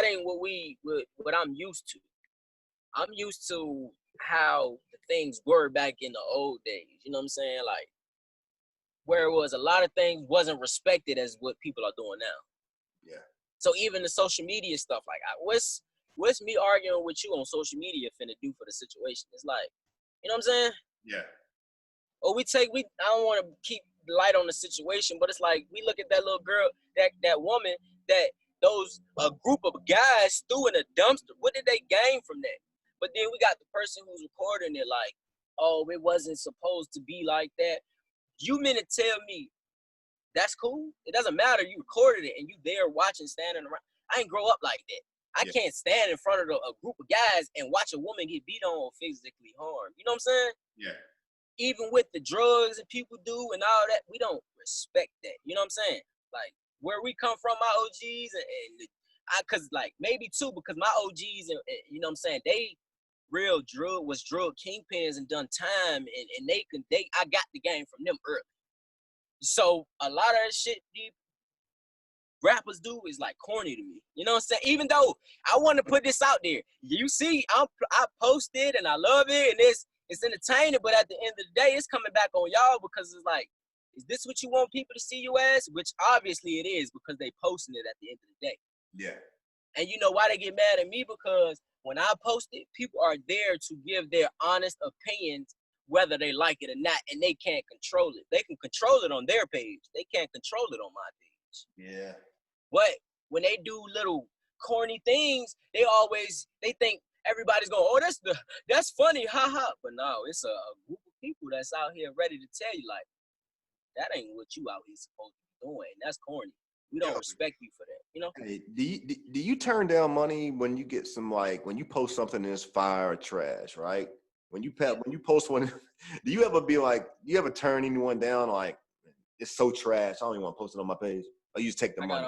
Speaker 3: ain't what I'm used to. I'm used to how things were back in the old days. You know what I'm saying? Like where it was a lot of things wasn't respected as what people are doing now.
Speaker 2: Yeah.
Speaker 3: So even the social media stuff, like what's me arguing with you on social media finna do for the situation? It's like, you know what I'm saying?
Speaker 2: Yeah.
Speaker 3: Or I don't want to keep light on the situation, but it's like we look at that little girl, that woman that a group of guys threw in a dumpster. What did they gain from that? But then we got the person who's recording it like, oh, it wasn't supposed to be like that. You meant to tell me that's cool? It doesn't matter. You recorded it and you there watching, standing around. I ain't grow up like that. I can't stand in front of a group of guys and watch a woman get beat on or physically harmed. You know what I'm saying?
Speaker 2: Yeah.
Speaker 3: Even with the drugs that people do and all that, we don't respect that. You know what I'm saying? Like, where we come from, my OGs, cause like maybe too, because my OGs and you know what I'm saying, they real drug kingpins and done time, and I got the game from them early. So a lot of that shit these rappers do is like corny to me. You know what I'm saying? Even though I want to put this out there, you see, I post it and I love it and it's entertaining, but at the end of the day, it's coming back on y'all because it's like, is this what you want people to see you as? Which obviously it is because they posting it at the end of the day.
Speaker 2: Yeah.
Speaker 3: And you know why they get mad at me? Because when I post it, people are there to give their honest opinions, whether they like it or not, and they can't control it. They can control it on their page. They can't control it on my page.
Speaker 2: Yeah.
Speaker 3: But when they do little corny things, they think everybody's going, oh, that's funny, haha. But no, it's a group of people that's out here ready to tell you, like, that ain't what you out here supposed to be doing. That's corny. We don't respect you for that, you know?
Speaker 2: Hey, do you turn down money when you get some, like, when you post something that's fire or trash, right? When you post one, do you ever turn anyone down, like, it's so trash, I don't even want to post it on my page? Or you just take the money?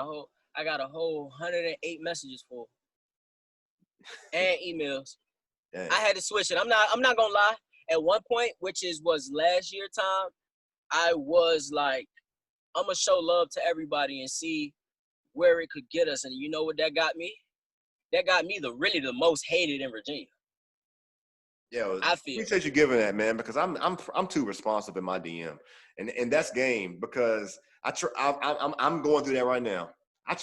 Speaker 3: I got a whole 108 messages for and emails.
Speaker 2: Dang.
Speaker 3: I had to switch it. I'm not gonna lie. At one point, which was last year time, I was like, I'm gonna show love to everybody and see where it could get us. And you know what that got me? That got me the most hated in Virginia.
Speaker 2: Yeah, well,
Speaker 3: I feel.
Speaker 2: Appreciate you giving that, man, because I'm too responsive in my DM, and that's game because I'm going through that right now. I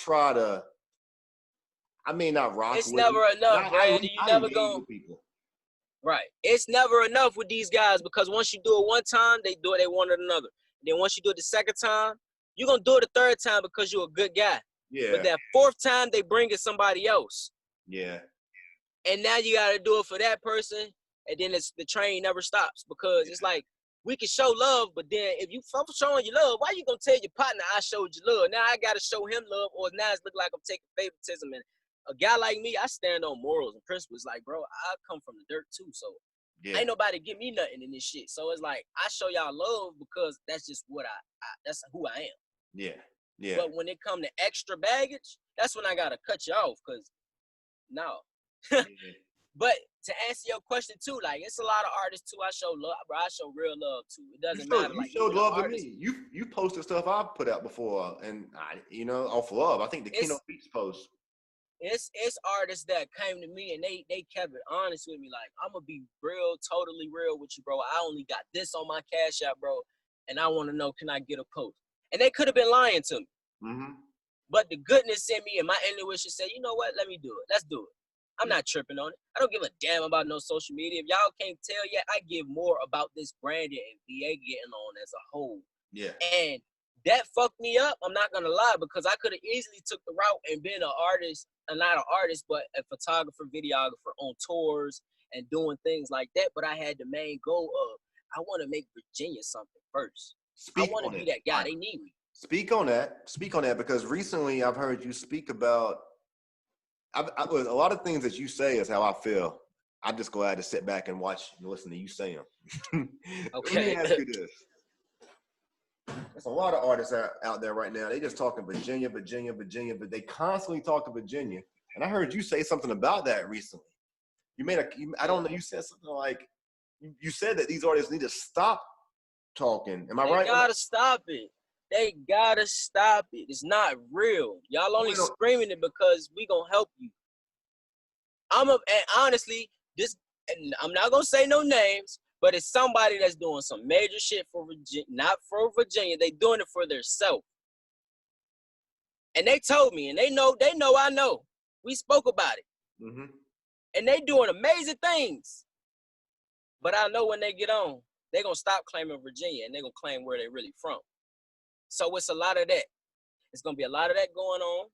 Speaker 2: may not rock.
Speaker 3: It's never enough, Brandon. You never go.
Speaker 2: People.
Speaker 3: Right. It's never enough with these guys because once you do it one time, they do it, they want it another. Then once you do it the second time, you're gonna do it the third time because you're a good guy.
Speaker 2: Yeah.
Speaker 3: But that fourth time, they bring it somebody else.
Speaker 2: Yeah.
Speaker 3: And now you gotta do it for that person, and then the train never stops because it's like we can show love, but then if I'm showing you love, why you gonna tell your partner I showed you love? Now I gotta show him love, or now it's look like I'm taking favoritism. And a guy like me, I stand on morals and principles. Like, bro, I come from the dirt too, so ain't nobody give me nothing in this shit. So it's like I show y'all love because that's just what that's who I am.
Speaker 2: Yeah. Yeah.
Speaker 3: But when it come to extra baggage, that's when I gotta cut you off, cause no. But to answer your question too, like it's a lot of artists too. I show love, bro. I show real love too. It doesn't matter.
Speaker 2: You showed love to me. You posted stuff I've put out before, and off love. I think the Kino Beats post.
Speaker 3: It's artists that came to me and they kept it honest with me. Like, I'm gonna be real, totally real with you, bro. I only got this on my Cash App, bro, and I want to know, can I get a post? And they could have been lying to me.
Speaker 2: Mm-hmm.
Speaker 3: But the goodness in me and my intuition said, you know what? Let me do it. Let's do it. I'm not tripping on it. I don't give a damn about no social media. If y'all can't tell yet, I give more about this branding and VA getting on as a whole.
Speaker 2: Yeah.
Speaker 3: And that fucked me up. I'm not gonna lie, because I could have easily took the route and been an artist, not an artist, but a photographer, videographer on tours and doing things like that. But I had the main goal of, I want to make Virginia something first. I want to be that guy. They need me.
Speaker 2: Speak on that, because recently I've heard you speak about, a lot of things that you say is how I feel. I'm just glad to sit back and watch and listen to you say them.
Speaker 3: Okay.
Speaker 2: Let me ask you this. There's a lot of artists out there right now. They just talking Virginia, but they constantly talk to Virginia. And I heard you say something about that recently. You said something like, you said that these artists need to stop talking. Am I right?
Speaker 3: They gotta stop it. They gotta stop it. It's not real. Y'all only screaming it because we gonna help you. And honestly, and I'm not gonna say no names, but it's somebody that's doing some major shit for Virginia, not for Virginia. They doing it for themselves. And they told me, and they know I know. We spoke about it.
Speaker 2: Mm-hmm. And
Speaker 3: they doing amazing things. But I know when they get on, they're gonna stop claiming Virginia and they're gonna claim where they really from. So it's a lot of that. It's gonna be a lot of that going on.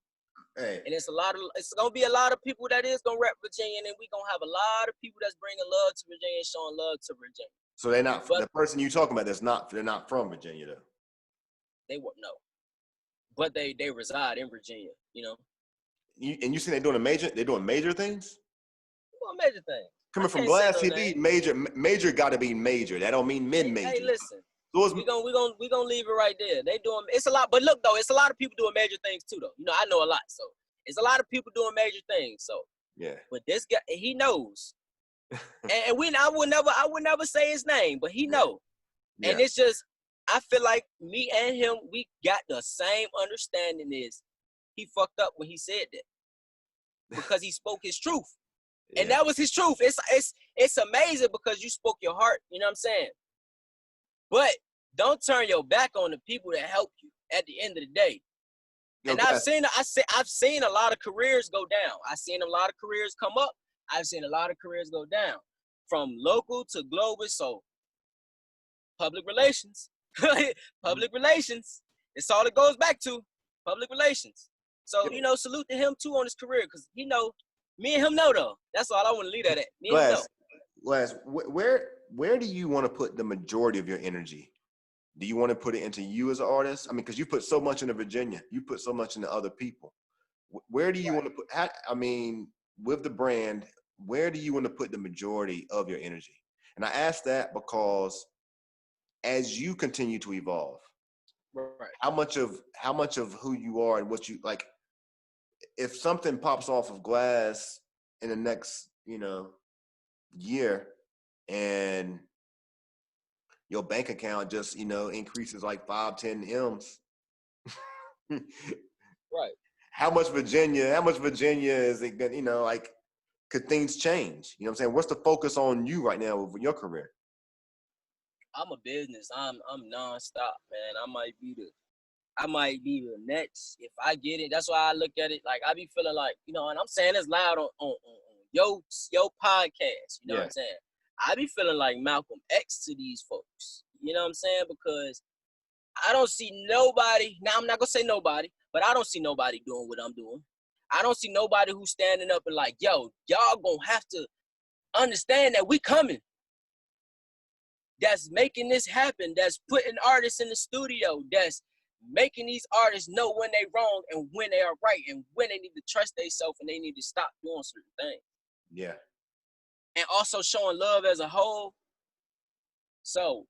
Speaker 2: Hey.
Speaker 3: And it's gonna be a lot of people that is gonna rep Virginia, and we gonna have a lot of people that's bringing love to Virginia and showing love to Virginia.
Speaker 2: So they're not, but the person you talking about, they're not from Virginia though.
Speaker 3: They won't know, but they reside in Virginia, you know.
Speaker 2: And you see they're doing major things?
Speaker 3: Doing major things.
Speaker 2: Coming from Glasxx TV, major got to be major. That don't mean mid-major.
Speaker 3: Hey, listen. So we gonna leave it right there. They doing, it's a lot, but look though, it's a lot of people doing major things too though. You know, I know a lot, so it's a lot of people doing major things. So
Speaker 2: yeah.
Speaker 3: But this guy, he knows, and I would never say his name, but he know. Yeah. And it's just, I feel like me and him, we got the same understanding. Is he fucked up when he said that because he spoke his truth. Yeah. And that was his truth. It's amazing because you spoke your heart. You know what I'm saying? But don't turn your back on the people that help you at the end of the day. And I've seen a lot of careers go down. I've seen a lot of careers come up. I've seen a lot of careers go down, from local to global. So public relations, public relations. It's all it goes back to, public relations. So, you know, salute to him too on his career, because he know, me and him know though. That's all I want to leave that at. Me and him know.
Speaker 2: Glasxx, where do you want to put the majority of your energy? Do you want to put it into you as an artist? I mean, because you put so much into Virginia, you put so much into other people. Where do you want to put? I mean, with the brand, where do you want to put the majority of your energy? And I ask that because as you continue to evolve,
Speaker 3: right,
Speaker 2: how much of who you are and what you like, if something pops off of Glasxx in the next, you know, year, and your bank account just, you know, increases like 5-10 M's.
Speaker 3: Right.
Speaker 2: How much Virginia is it gonna, you know, like, could things change? You know what I'm saying? What's the focus on you right now with your career?
Speaker 3: I'm a business. I'm nonstop, man. I might be the next if I get it. That's why I look at it like I be feeling like, you know, and I'm saying this loud on your podcast. You know what I'm saying? I be feeling like Malcolm X to these folks. You know what I'm saying? Because I don't see nobody. Now I'm not gonna say nobody, but I don't see nobody doing what I'm doing. I don't see nobody who's standing up and like, yo, y'all gonna have to understand that we coming. That's making this happen. That's putting artists in the studio. That's making these artists know when they wrong and when they are right, and when they need to trust themselves and they need to stop doing certain things.
Speaker 2: Yeah.
Speaker 3: And also showing love as a whole. So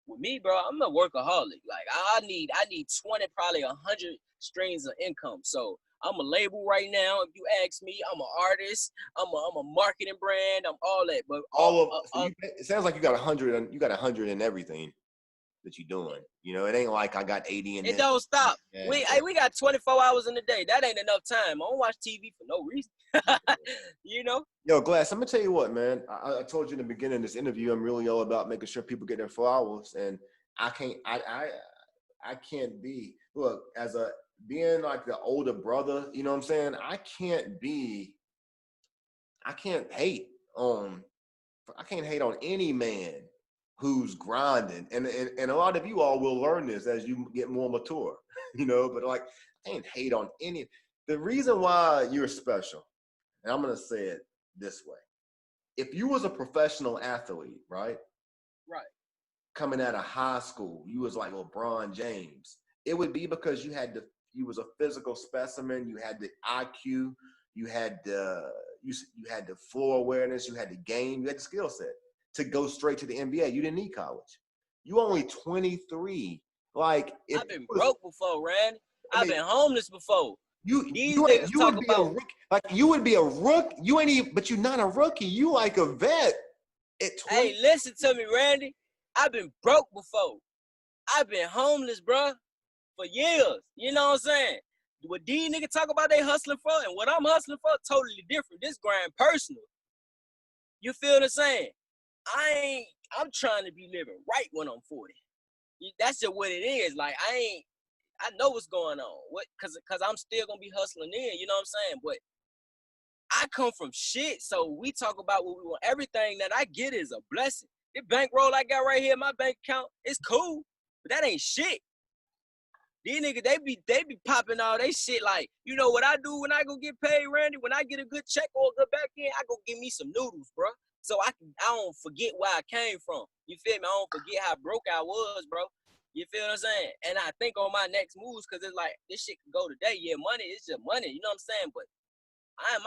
Speaker 3: with me, bro, I'm a workaholic. Like I need 20, probably 100 streams of income. So I'm a label right now. If you ask me, I'm an artist. I'm a marketing brand. I'm all that. But
Speaker 2: it sounds like you got 100. You got 100 in everything that you're doing. You know, it ain't like I got 80 in.
Speaker 3: It don't stop. Yeah. We got 24 hours in the day. That ain't enough time. I don't watch TV for no reason. You know.
Speaker 2: Yo, Glasxx, I'm gonna tell you what, man. I told you in the beginning of this interview, I'm really all about making sure people get their flowers, and I can't be, look, as a being like the older brother, you know what I'm saying? I can't hate on any man who's grinding, and a lot of you all will learn this as you get more mature, you know. But like, I can't hate on any. The reason why you're special, and I'm gonna say it this way: if you was a professional athlete, right, coming out of high school, you was like LeBron James, it would be because you was a physical specimen. You had the IQ, you had the floor awareness, you had the game, you had the skill set to go straight to the NBA. You didn't need college. You only 23. Like,
Speaker 3: I've been broke before, Randy. I've been homeless before.
Speaker 2: You would be a rookie. Like, you would be a rookie. You ain't even, but you're not a rookie. You like a vet at 20.
Speaker 3: Hey, listen to me, Randy. I've been broke before. I've been homeless, bro, for years. You know what I'm saying? What these niggas talk about they hustling for and what I'm hustling for, totally different. This grind personal. You feel the same? I'm trying to be living right when I'm 40. That's just what it is. Like, I know what's going on. Cause I'm still gonna be hustling in, you know what I'm saying? But I come from shit, so we talk about what we want. Everything that I get is a blessing. The bankroll I got right here in my bank account, it's cool, but that ain't shit. These niggas, they be popping all they shit like, you know what I do when I go get paid, Randy? When I get a good check or a good back end, I go give me some noodles, bro. So I don't forget where I came from. You feel me? I don't forget how broke I was, bro. You feel what I'm saying? And I think on my next moves, because it's like, this shit can go today. Yeah, money is just money. You know what I'm saying? But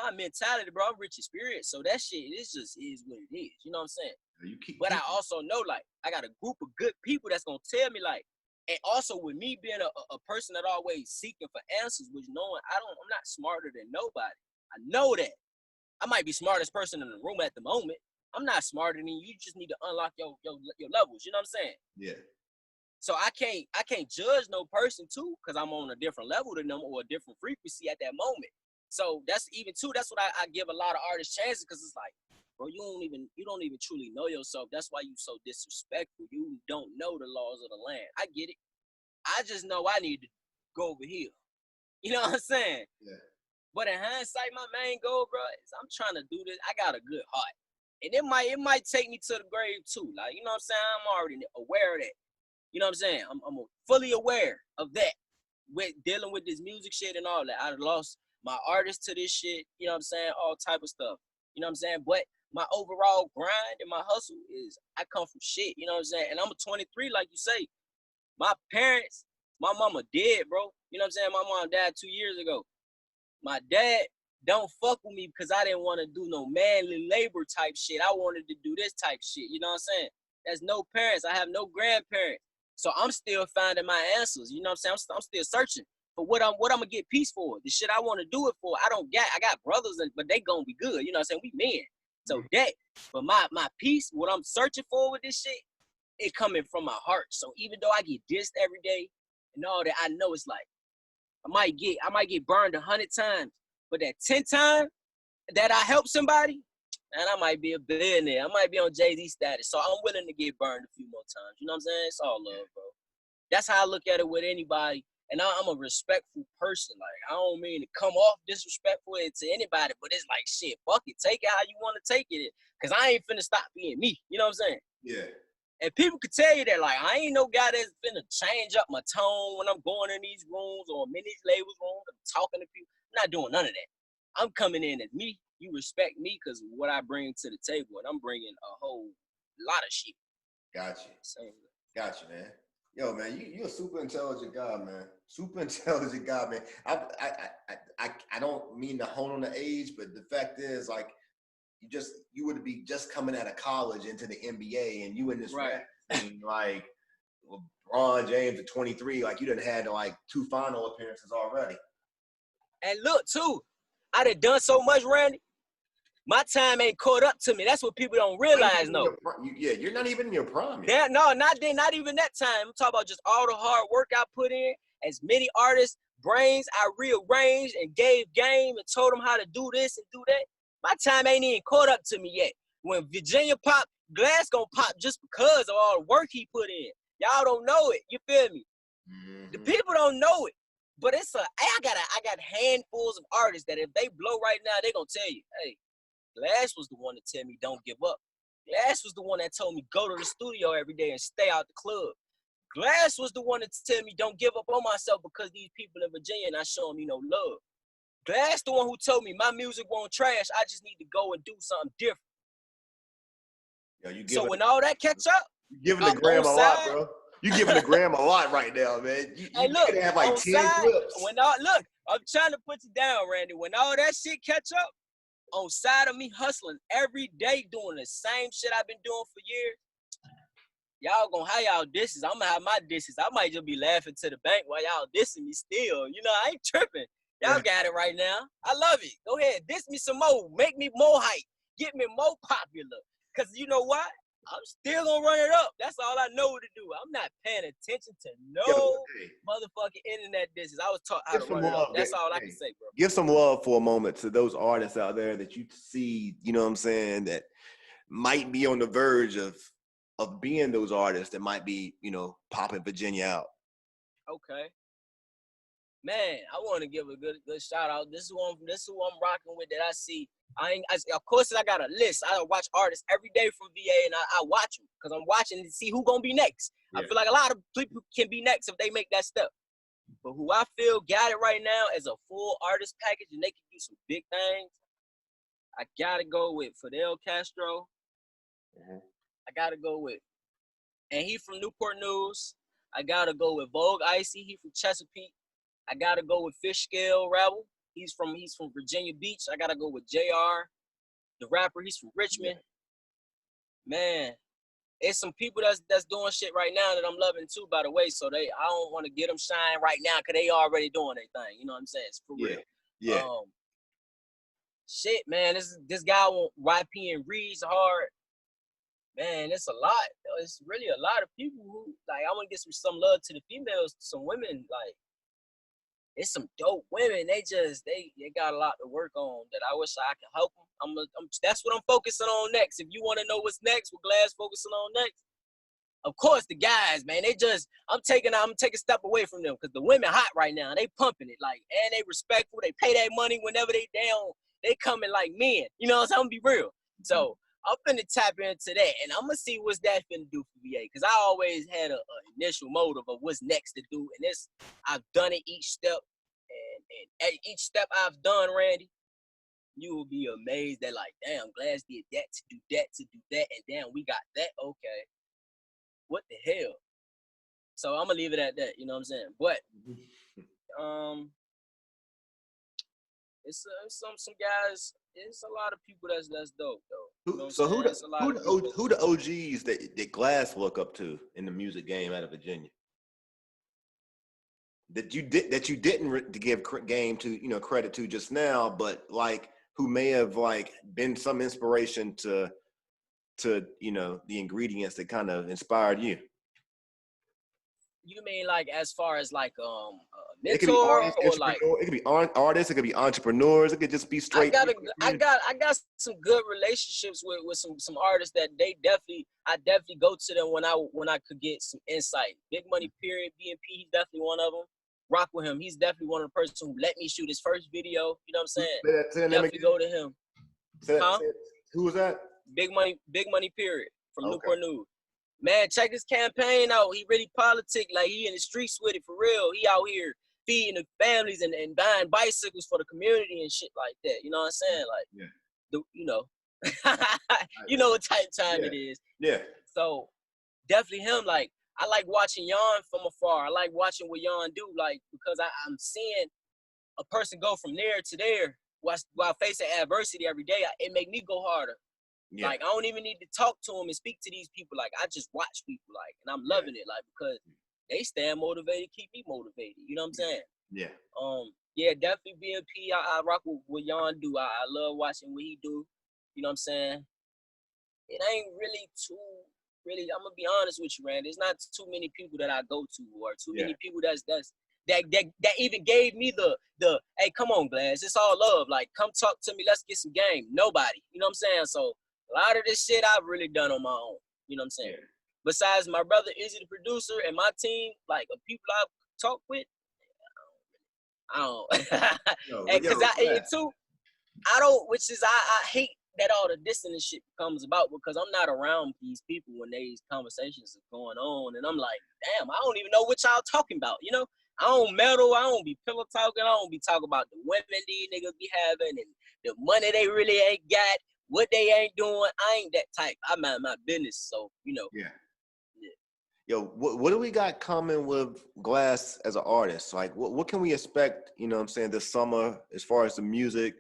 Speaker 3: my mentality, bro, I'm rich in spirit. So that shit, it just is what it is. You know what I'm saying? But I also know, like, I got a group of good people that's going to tell me, like, and also with me being a person that always seeking for answers, which knowing I'm not smarter than nobody. I know that. I might be smartest person in the room at the moment. I'm not smarter than you. You just need to unlock your levels. You know what I'm saying?
Speaker 2: Yeah.
Speaker 3: So I can't judge no person too, because I'm on a different level than them or a different frequency at that moment. So that's what I give a lot of artists chances, because it's like, bro, you don't even truly know yourself. That's why you so disrespectful. You don't know the laws of the land. I get it. I just know I need to go over here. You know what I'm saying?
Speaker 2: Yeah.
Speaker 3: But in hindsight, my main goal, bro, is I'm trying to do this. I got a good heart. And it might take me to the grave too. Like, you know what I'm saying? I'm already aware of that. You know what I'm saying? I'm fully aware of that with dealing with this music shit and all that. I lost my artist to this shit, you know what I'm saying? All type of stuff. You know what I'm saying? But my overall grind and my hustle is I come from shit, you know what I'm saying? And I'm a 23, like you say. My parents, my mama dead, bro. You know what I'm saying? My mom died 2 years ago. My dad don't fuck with me because I didn't want to do no manly labor type shit. I wanted to do this type shit. You know what I'm saying? There's no parents. I have no grandparents. So I'm still finding my answers. You know what I'm saying? I'm still searching for what I'm gonna get peace for. The shit I want to do it for. I got brothers, but they gonna be good. You know what I'm saying? We men. So that, but my peace, what I'm searching for with this shit, it coming from my heart. So even though I get dissed every day and all that, I know it's like I might get burned 100 times, but that 10 times that I help somebody, and I might be a billionaire. I might be on Jay-Z status. So I'm willing to get burned a few more times. You know what I'm saying? It's all love, bro. That's how I look at it with anybody. And I'm a respectful person. Like, I don't mean to come off disrespectful to anybody, but it's like, shit, fuck it. Take it how you want to take it. Because I ain't finna stop being me. You know what I'm saying?
Speaker 2: Yeah.
Speaker 3: And people could tell you that, like, I ain't no guy that's finna change up my tone when I'm going in these rooms or I'm in these labels rooms. I'm talking to people. I'm not doing none of that. I'm coming in as me. You respect me because of what I bring to the table, and I'm bringing a whole lot of shit.
Speaker 2: Gotcha. Gotcha, man. Yo, man, you a super intelligent guy, man. Super intelligent guy, man. I don't mean to hone on the age, but the fact is, like, you would be just coming out of college into the NBA, and you in this rap thing, like LeBron James at 23, like you done had like 2 final appearances already.
Speaker 3: And look, too, I done done so much, Randy. My time ain't caught up to me. That's what people don't realize, no.
Speaker 2: Yeah, you're not even in your prime yet.
Speaker 3: Yeah, no, not even that time. I'm talking about just all the hard work I put in. As many artists' brains I rearranged and gave game and told them how to do this and do that. My time ain't even caught up to me yet. When Virginia pop, Glasxx gonna pop just because of all the work he put in. Y'all don't know it. You feel me? Mm-hmm. The people don't know it. But I got handfuls of artists that if they blow right now, they gonna tell you, hey, Glasxx was the one to tell me don't give up. Glasxx was the one that told me go to the studio every day and stay out the club. Glasxx was the one to tell me don't give up on myself because these people in Virginia not showing me no love. Glasxx the one who told me my music won't trash. I just need to go and do something different.
Speaker 2: Yo,
Speaker 3: so when all that catch up,
Speaker 2: you giving the gram a lot, bro. You giving the gram a lot right now, man. You
Speaker 3: look,
Speaker 2: could have like 10 clips.
Speaker 3: Look, I'm trying to put you down, Randy. When all that shit catch up, on side of me hustling every day doing the same shit I've been doing for years, y'all gonna have y'all disses. I'm gonna have my disses. I might just be laughing to the bank while y'all dissing me still. You know, I ain't tripping. Y'all got it right now. I love it. Go ahead, diss me some more. Make me more hype. Get me more popular. Cause you know what? I'm still gonna run it up. That's all I know to do. I'm not paying attention to no motherfucking internet disses. I was taught how to run it up. That's all I can say, bro.
Speaker 2: Give some love for a moment to those artists out there that you see, you know what I'm saying, that might be on the verge of being those artists that might be, you know, popping Virginia out.
Speaker 3: Okay. Man, I want to give a good shout out. This is who I'm rocking with that I see. Of course, I got a list. I watch artists every day from VA, and I watch them because I'm watching to see who gonna be next. Yeah. I feel like a lot of people can be next if they make that step. But who I feel got it right now as a full artist package and they can do some big things, I gotta go with Fidel Castro. I gotta go with, and he from Newport News. I gotta go with Vogue Icy. He from Chesapeake. I gotta go with Fish Scale Rebel. He's from Virginia Beach. I gotta go with JR, the rapper. He's from Richmond. Man, it's some people that's doing shit right now that I'm loving too. By the way, so I don't want to get them shine right now because they already doing their thing. You know what I'm saying? It's for real.
Speaker 2: Yeah.
Speaker 3: Shit, man. This guy YP and Reed's hard. Man, it's a lot. It's really a lot of people who like. I want to get some love to the females, some women. Like, it's some dope women. They got a lot to work on that I wish I could help them. That's what I'm focusing on next. If you want to know what's next, what Glasxx focusing on next, of course the guys, man. I'm taking a step away from them because the women hot right now. They pumping it like, and they respectful. They pay that money whenever they down. They coming like men. You know what I'm saying? I'm gonna be real. So I'm finna tap into that, and I'm gonna see what's that finna do for VA. Because I always had a initial motive of what's next to do, and I've done it each step, and at each step I've done, Randy, you will be amazed that like, damn, Glasxx did that to do that to do that, and damn, we got that. Okay, what the hell? So I'm gonna leave it at that. You know what I'm saying? But it's some guys. It's a lot of people that's dope though. You know
Speaker 2: So who the OGs that Glasxx look up to in the music game out of Virginia? That you didn't give game to, you know, credit to just now, but like who may have like been some inspiration to you know the ingredients that kind of inspired you.
Speaker 3: You mean like as far as like mentor
Speaker 2: it could be artists,
Speaker 3: or like
Speaker 2: it could be artists, it could be entrepreneurs, it could just be straight.
Speaker 3: I got some good relationships with some artists that I definitely go to them when I could get some insight. Big Money Period, BNP, he's definitely one of them. Rock with him. He's definitely one of the person who let me shoot his first video. You know what I'm saying? Definitely go to him.
Speaker 2: Who was that?
Speaker 3: Big Money Period from Newport News. Man, check his campaign out. He really politic, like he in the streets with it for real. He out here feeding the families and buying bicycles for the community and shit like that. You know what I'm saying? Like, you know, you know what type of time it is.
Speaker 2: Yeah.
Speaker 3: So definitely him. Like, I like watching Yon from afar. I like watching what Yon do, like, because I'm seeing a person go from there to there while facing adversity every day. It make me go harder. Yeah. Like, I don't even need to talk to them and speak to these people. Like, I just watch people, like, and I'm loving it, like, because they stand motivated, keep me motivated. You know what I'm saying?
Speaker 2: Yeah.
Speaker 3: Yeah, definitely BNP. I rock with what Yon do. I love watching what he do. You know what I'm saying? It ain't really I'm gonna be honest with you, Randy. There's not too many people that I go to or too many people that even gave me the hey, come on, Glasxx, it's all love. Like, come talk to me, let's get some game. Nobody. You know what I'm saying? So a lot of this shit I've really done on my own. You know what I'm saying? Yeah. Besides my brother Izzy, the producer, and my team, like the people I've talked with, I don't. Because I hate that all the dissonance shit comes about because I'm not around these people when these conversations are going on, and I'm like, damn, I don't even know what y'all talking about. You know, I don't meddle, I don't be pillow talking, I don't be talking about the women these niggas be having and the money they really ain't got, what they ain't doing. I ain't that type. I mind my business, so you know. Yeah.
Speaker 2: Yo, what do we got coming with Glasxx as an artist? Like, what can we expect? You know what I'm saying, this summer as far as the music.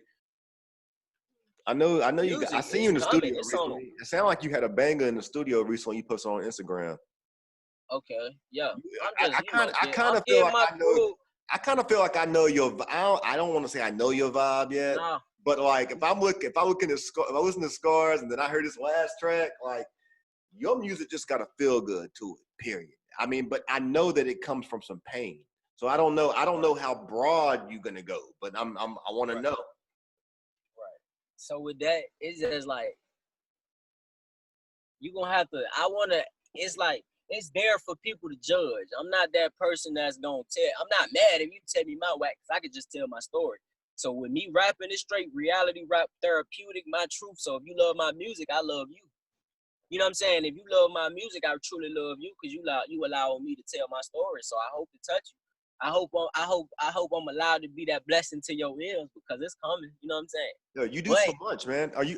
Speaker 2: I know you. I seen you in the studio recently. It sounded like you had a banger in the studio recently. You put it on Instagram.
Speaker 3: Okay, yeah.
Speaker 2: I kind of feel like I know your. I don't want to say I know your vibe yet, but like if I listen to Scars and then I heard this last track, like your music just got to feel good to it. Period. I mean, but I know that it comes from some pain. So I don't know how broad you're gonna go, but I want to know.
Speaker 3: So with that, it's just like, you gonna have to, it's like, it's there for people to judge. I'm not that person that's gonna I'm not mad if you tell me my whack, because I could just tell my story. So with me rapping, it's straight reality rap, therapeutic, my truth. So if you love my music, I love you. You know what I'm saying? If you love my music, I truly love you because you allow me to tell my story. So I hope to touch you. I hope I'm allowed to be that blessing to your ears because it's coming. You know what I'm saying?
Speaker 2: Yo, you do
Speaker 3: But
Speaker 2: so much, man. Are you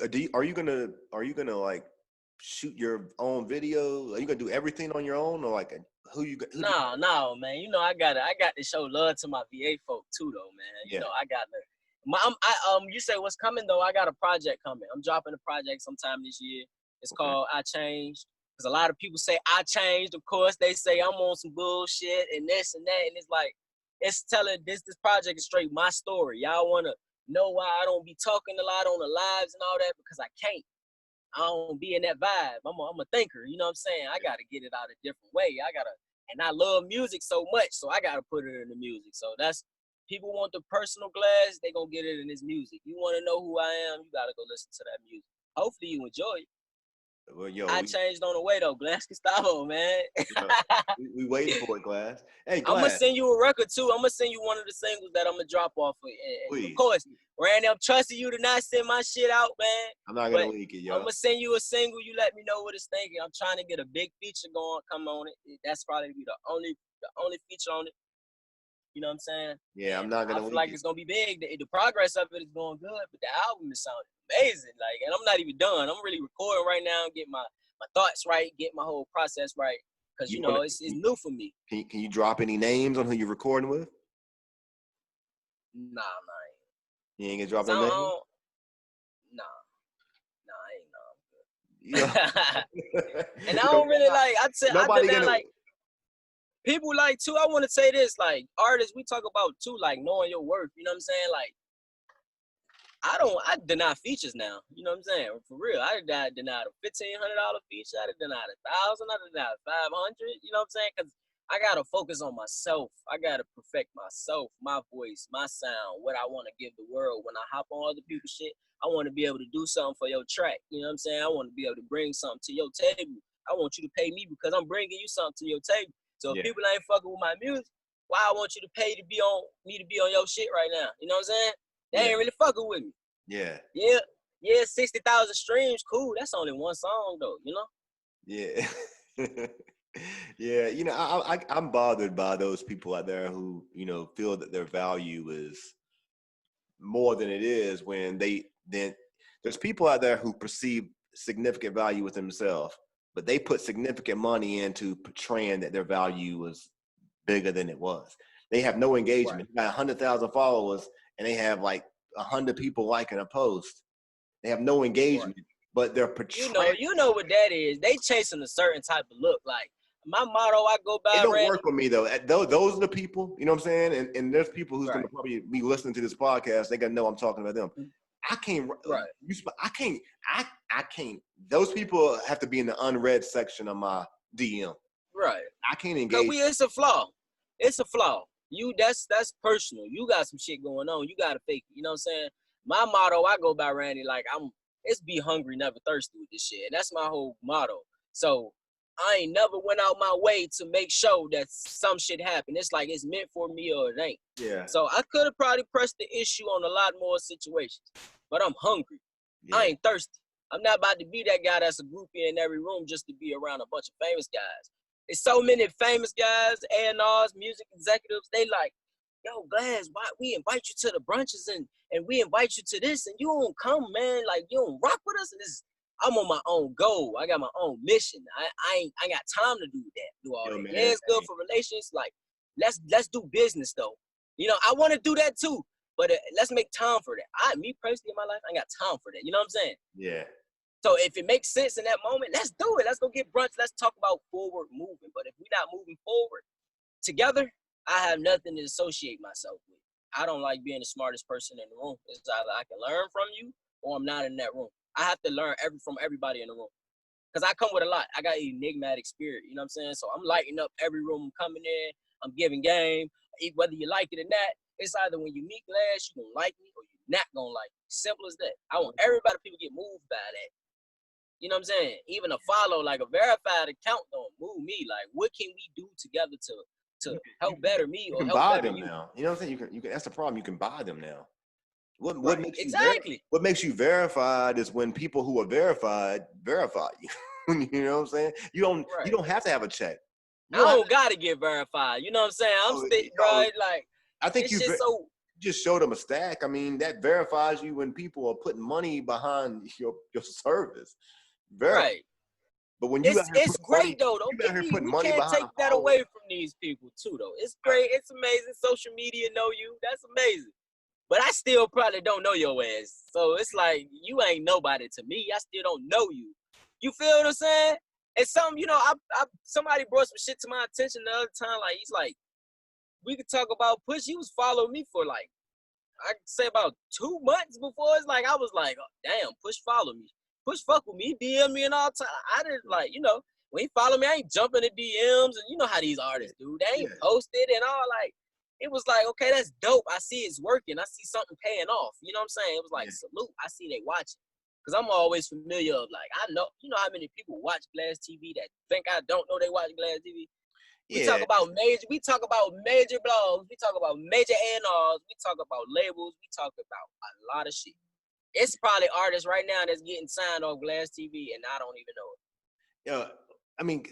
Speaker 2: gonna like shoot your own video? Are you gonna do everything on your own, or like who do
Speaker 3: no, man. You know I got to show love to my VA folk too, though, man. You
Speaker 2: Yeah.
Speaker 3: know I got to. You say what's coming though? I got a project coming. I'm dropping a project sometime this year. It's
Speaker 2: Okay.
Speaker 3: called I Changed. Because a lot of people say I changed. Of course, they say I'm on some bullshit and this and that, and it's like it's telling this project is straight my story. Y'all wanna know why I don't be talking a lot on the lives and all that? Because I can't. I don't be in that vibe. I'm a thinker. You know what I'm saying? I gotta get it out a different way. And I love music so much, so I gotta put it in the music. So that's people want the personal Glasxx, they gonna get it in this music. You wanna know who I am, you gotta go listen to that music. Hopefully you enjoy it.
Speaker 2: Well, yo,
Speaker 3: I changed on the way though, Glasxx Gustavo, man.
Speaker 2: we waiting for it, Glass. Hey,
Speaker 3: I'm gonna
Speaker 2: Glass,
Speaker 3: send you a record too. I'm gonna send you one of the singles that I'm gonna drop off of. And
Speaker 2: please.
Speaker 3: of course, Randy, I'm trusting you to not send my shit out, man.
Speaker 2: I'm not gonna
Speaker 3: But
Speaker 2: leak it, yo.
Speaker 3: I'm gonna send you a single. You let me know what it's thinking. I'm trying to get a big feature going. Come on it. That's probably be the only feature on it. You know what I'm saying?
Speaker 2: Yeah,
Speaker 3: And
Speaker 2: I'm not gonna
Speaker 3: I feel
Speaker 2: leak
Speaker 3: like
Speaker 2: it.
Speaker 3: it's gonna be big. The progress of it is going good, but the album is sounding amazing. Like, and I'm not even done. I'm really recording right now, getting my thoughts right, getting my whole process right. Cause you know it's new for me.
Speaker 2: Can you drop any names on who you're recording with?
Speaker 3: Nah, man.
Speaker 2: You ain't gonna drop
Speaker 3: So,
Speaker 2: no names?
Speaker 3: I ain't know.
Speaker 2: Yeah.
Speaker 3: And I don't really like.
Speaker 2: Nobody gonna.
Speaker 3: Like people like too. I want to say this, like artists, we talk about too, like knowing your worth. You know what I'm saying? Like I deny features now. You know what I'm saying? For real, I denied a $1,500 feature. I denied $1,000. I denied 500. You know what I'm saying? Because I gotta focus on myself. I gotta perfect myself, my voice, my sound, what I want to give the world. When I hop on other people's shit, I want to be able to do something for your track. You know what I'm saying? I want to be able to bring something to your table. I want you to pay me because I'm bringing you something to your table. So if people ain't fucking with my music, why I want you to pay to be on me to be on your shit right now? You know what I'm saying? They ain't really fucking with me. Yeah, 60,000 streams, cool. That's only one song though, you know?
Speaker 2: Yeah. Yeah, you know, I'm bothered by those people out there who, you know, feel that their value is more than it is when there's people out there who perceive significant value with themselves, but they put significant money into portraying that their value was bigger than it was. They have no engagement. Got 100,000 followers and they have like 100 people liking a post. They have no engagement, but they're portraying.
Speaker 3: You know what that is. They chasing a certain type of look. Like my motto, I go by.
Speaker 2: It don't work with me though. Those are the people, you know what I'm saying? And there's people who's gonna probably be listening to this podcast. They gotta know I'm talking about them. I can't. I can't. Those people have to be in the unread section of my DM.
Speaker 3: Right.
Speaker 2: I can't engage.
Speaker 3: It's a flaw. It's a flaw. That's personal. You got some shit going on. You gotta fake it. You know what I'm saying? My motto, I go by Randy. Like it's be hungry, never thirsty with this shit. And that's my whole motto. So I ain't never went out my way to make sure that some shit happen. It's like it's meant for me or it ain't.
Speaker 2: Yeah.
Speaker 3: So I could have probably pressed the issue on a lot more situations, but I'm hungry. Yeah. I ain't thirsty. I'm not about to be that guy that's a groupie in every room just to be around a bunch of famous guys. There's so many famous guys, A&Rs, music executives. They like, yo, Glasxx, why we invite you to the brunches and we invite you to this and you don't come, man. Like you don't rock with us. And I'm on my own goal. I got my own mission. I ain't got time to do that. Do all that. Yeah, it's good for relations. Like let's do business though. You know, I want to do that too. But let's make time for that. Me personally in my life, I ain't got time for that. You know what I'm saying?
Speaker 2: Yeah.
Speaker 3: So if it makes sense in that moment, let's do it. Let's go get brunch. Let's talk about forward moving. But if we're not moving forward together, I have nothing to associate myself with. I don't like being the smartest person in the room. It's either I can learn from you or I'm not in that room. I have to learn from everybody in the room. Because I come with a lot. I got an enigmatic spirit. You know what I'm saying? So I'm lighting up every room I'm coming in. I'm giving game. Whether you like it or not, it's either when you meet Glasxx, you're going to like me or you're not going to like me. Simple as that. I want everybody, people get moved by that. You know what I'm saying? Even a follow, like a verified account don't move me. Like, what can we do together to help better me or help better you?
Speaker 2: Now. You know what I'm saying? You can. That's the problem. You can buy them now. What makes what makes you verified is when people who are verified verify you. You know what I'm saying? You don't have to have a check.
Speaker 3: I don't gotta get verified. You know what I'm saying? I'm still, bro. Like,
Speaker 2: I think
Speaker 3: this shit so.
Speaker 2: Just showed them a stack. I mean, that verifies you when people are putting money behind your service.
Speaker 3: Right.
Speaker 2: But when you
Speaker 3: it's great
Speaker 2: money,
Speaker 3: though. Don't get me. We can't take that away from these people too, though. It's great. It's amazing. Social media know you. That's amazing. But I still probably don't know your ass. So it's like you ain't nobody to me. I still don't know you. You feel what I'm saying? And some, you know, somebody brought some shit to my attention the other time. Like he's like, we could talk about Push. He was following me for like, I could say about 2 months before. It's like I was like, oh, damn, Push follow me. Push fuck with me, DM me and all time. I didn't like, you know, when he follow me, I ain't jumping the DMs, and you know how these artists do. They ain't posted and all. Like, it was like, okay, that's dope. I see it's working. I see something paying off. You know what I'm saying? It was like, salute. I see they watching. Because I'm always familiar of like, I know, you know how many people watch Glasxx TV that think I don't know they watch Glasxx TV? We talk about major blogs, we talk about major A&Rs, we talk about labels, we talk about a lot of shit. It's probably artists right now that's getting signed off Glasxx TV and I don't even know it.
Speaker 2: Yeah, I mean,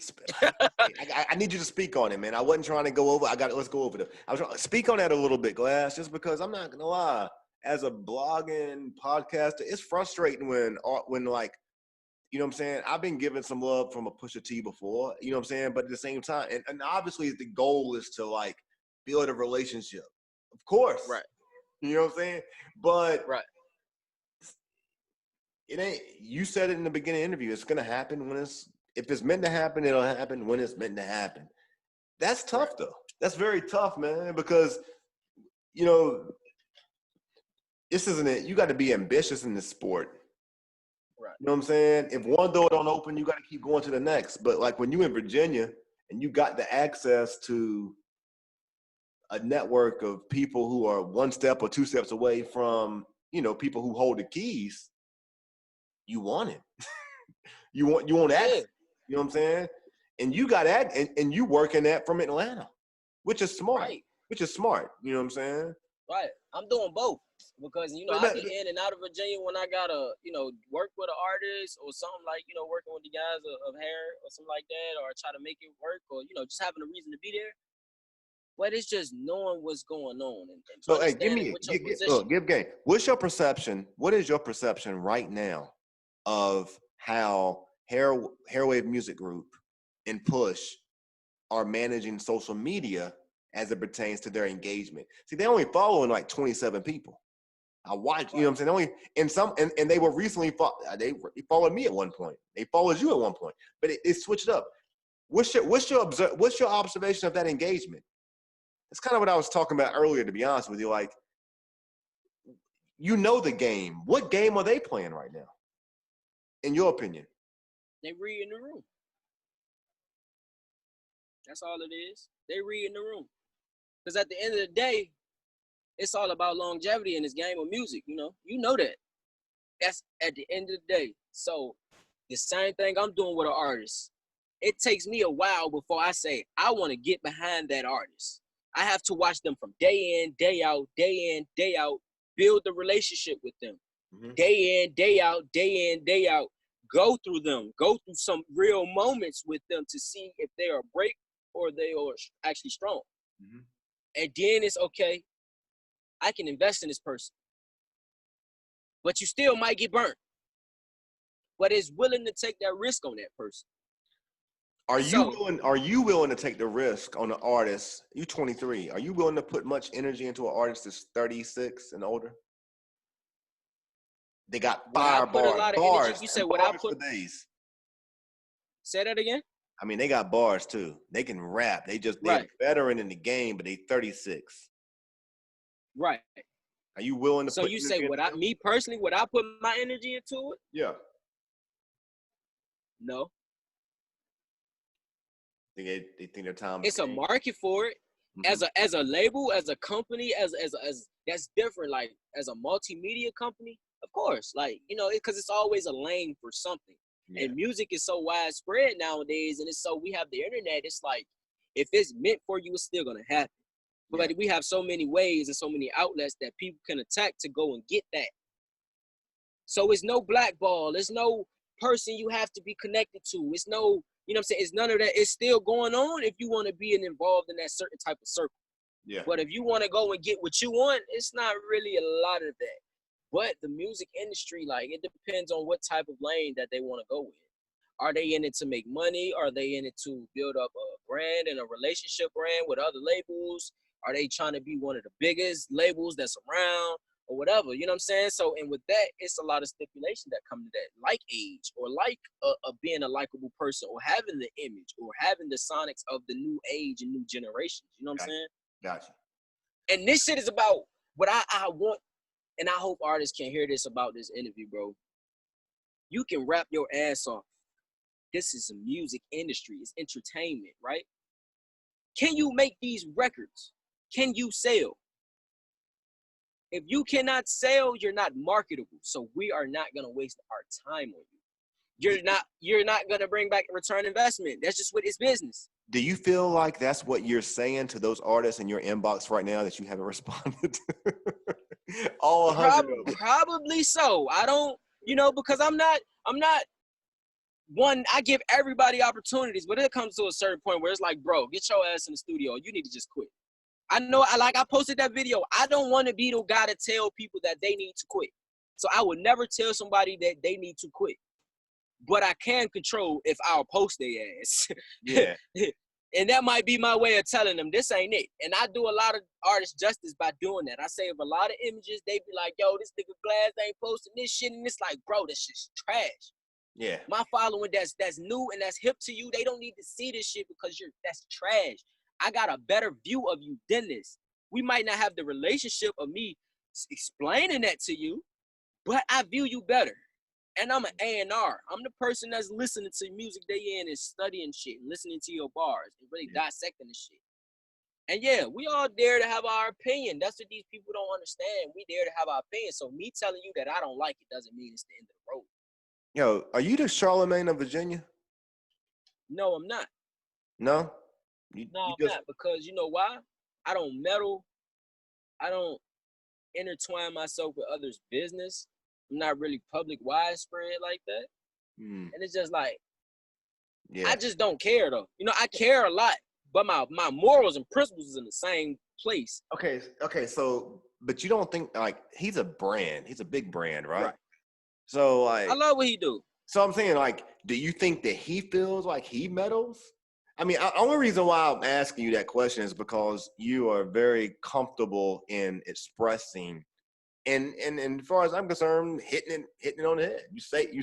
Speaker 2: I need you to speak on it, man. I wasn't trying to go over. Let's go over it. I was trying to speak on that a little bit, Glasxx, just because I'm not gonna lie. As a blogging podcaster, it's frustrating when like, you know what I'm saying? I've been given some love from a Pusha T before, you know what I'm saying? But at the same time, and obviously the goal is to like build a relationship. Of course.
Speaker 3: Right.
Speaker 2: You know what I'm saying? But
Speaker 3: right.
Speaker 2: It ain't, you said it in the beginning of the interview, it's gonna happen if it's meant to happen, it'll happen when it's meant to happen. That's tough though. That's very tough, man, because you know, this isn't it. You got to be ambitious in this sport.
Speaker 3: Right.
Speaker 2: You know what I'm saying? If one door don't open, you got to keep going to the next. But like when you in Virginia and you got the access to a network of people who are 1 step or 2 steps away from, you know, people who hold the keys, you want it. you want access. You know what I'm saying? And you got and you working that from Atlanta, which is smart.
Speaker 3: Right.
Speaker 2: Which is smart. You know what I'm saying?
Speaker 3: Right. I'm doing both because, you know, I get in and out of Virginia when I got to, you know, work with an artist or something like, you know, working with the guys of hair or something like that, or try to make it work, or, you know, just having a reason to be there. But it's just knowing what's going on. And
Speaker 2: so, hey, give game. What's your perception? What is your perception right now of how Hairwave Music Group and Push are managing social media as it pertains to their engagement? See, they only following like 27 people. I watch, you know what I'm saying? And they were recently they followed me at one point. They followed you at one point, but it switched up. What's your observation of that engagement? It's kind of what I was talking about earlier, to be honest with you. Like, you know the game. What game are they playing right now, in your opinion?
Speaker 3: They read in the room. That's all it is. They read in the room. Because at the end of the day, it's all about longevity in this game of music, you know? You know that. That's at the end of the day. So the same thing I'm doing with an artist. It takes me a while before I say, I want to get behind that artist. I have to watch them from day in, day out, build the relationship with them. Mm-hmm. Day in, day out, go through them, go through some real moments with them to see if they are break or they are actually strong. Mm-hmm. And then it's okay, I can invest in this person. But you still might get burnt. But it's willing to take that risk on that person. Are
Speaker 2: you willing to take the risk on an artist? You 23. Are you willing to put much energy into an artist that's 36 and older? They got fire bars.
Speaker 3: You said what I put
Speaker 2: for days.
Speaker 3: Say that again?
Speaker 2: I mean, they got bars too. They can rap. They're veteran in the game, but they 36.
Speaker 3: Right.
Speaker 2: Are you willing to
Speaker 3: so you say would I put my energy into it?
Speaker 2: Yeah.
Speaker 3: No.
Speaker 2: They think their time.
Speaker 3: It's a market for it. Mm-hmm. As a label, as a company, as that's different. Like as a multimedia company, of course. Like, you know, because it's always a lane for something. Yeah. And music is so widespread nowadays, and it's so we have the internet. It's like if it's meant for you, it's still gonna happen. But we have so many ways and so many outlets that people can attack to go and get that. So it's no blackball. It's no person you have to be connected to. It's no You know what I'm saying? It's none of that. It's still going on if you want to be involved in that certain type of circle.
Speaker 2: Yeah.
Speaker 3: But if you want to go and get what you want, it's not really a lot of that. But the music industry, like, it depends on what type of lane that they want to go in. Are they in it to make money? Are they in it to build up a brand and a relationship brand with other labels? Are they trying to be one of the biggest labels that's around or whatever? You know what I'm saying? So, and with that, it's a lot of stipulation that come to that, like age or like being a likable person or having the image or having the sonics of the new age and new generations. You know what I'm saying?
Speaker 2: Gotcha.
Speaker 3: And this shit is about what I want, and I hope artists can hear this about this interview, bro. You can rap your ass off. This is a music industry. It's entertainment, right? Can you make these records? Can you sell? If you cannot sell, you're not marketable. So we are not gonna waste our time on you. You're not gonna bring back a return investment. That's just what it's business.
Speaker 2: Do you feel like that's what you're saying to those artists in your inbox right now that you haven't responded to? All 100 of them.
Speaker 3: Probably so. I don't, because I'm not one, I give everybody opportunities, but it comes to a certain point where it's like, bro, get your ass in the studio. You need to just quit. I know, I posted that video. I don't want to be the guy to tell people that they need to quit. So I would never tell somebody that they need to quit. But I can control if I'll post their ass.
Speaker 2: Yeah.
Speaker 3: And that might be my way of telling them this ain't it. And I do a lot of artists justice by doing that. I save a lot of images. They be like, yo, this nigga Glasxx ain't posting this shit. And it's like, bro, this shit's trash.
Speaker 2: Yeah.
Speaker 3: My following that's new and that's hip to you, they don't need to see this shit because that's trash. I got a better view of you than this. We might not have the relationship of me explaining that to you, but I view you better. And I'm an A&R. I'm the person that's listening to music they in and studying shit and listening to your bars and really dissecting the shit. And yeah, we all dare to have our opinion. That's what these people don't understand. We dare to have our opinion. So me telling you that I don't like it doesn't mean it's the end of the road.
Speaker 2: Yo, are you the Charlemagne of Virginia?
Speaker 3: No, I'm not.
Speaker 2: No?
Speaker 3: I'm not, because you know why? I don't meddle. I don't intertwine myself with others' business. I'm not really public widespread like that. And it's just like, I just don't care though. I care a lot, but my morals and principles is in the same place.
Speaker 2: Okay, so, but you don't think, like, he's a brand. He's a big brand, right? So, like,
Speaker 3: I love what he do.
Speaker 2: So I'm saying, like, do you think that he feels like he meddles? I mean, the only reason why I'm asking you that question is because you are very comfortable in expressing, and as far as I'm concerned, hitting it on the head. You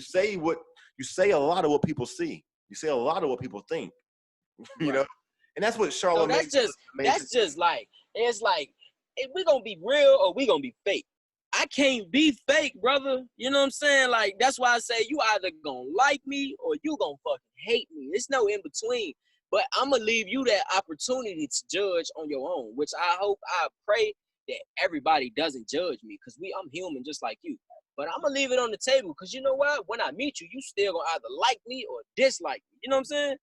Speaker 2: say a lot of what people see. You say a lot of what people think. You know, and that's what Charlemagne.
Speaker 3: So that's just like, it's like, if we gonna be real or we gonna be fake. I can't be fake, brother. You know what I'm saying? Like, that's why I say you either gonna like me or you gonna fucking hate me. There's no in between. But I'm gonna leave you that opportunity to judge on your own, which I pray that everybody doesn't judge me, because I'm human just like you. But I'm gonna leave it on the table, because you know what? When I meet you, you still gonna either like me or dislike me. You know what I'm saying?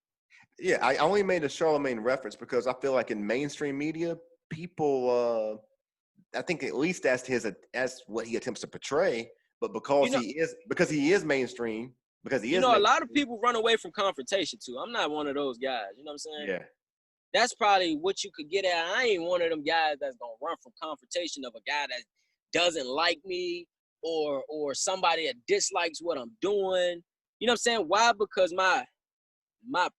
Speaker 2: Yeah, I only made a Charlemagne reference because I feel like in mainstream media, people, I think at least that's what he attempts to portray. But because he is mainstream, a
Speaker 3: lot of people run away from confrontation too. I'm not one of those guys. You know what I'm saying?
Speaker 2: Yeah.
Speaker 3: That's probably what you could get at. I ain't one of them guys that's gonna run from confrontation of a guy that doesn't like me or somebody that dislikes what I'm doing. You know what I'm saying? Why? Because my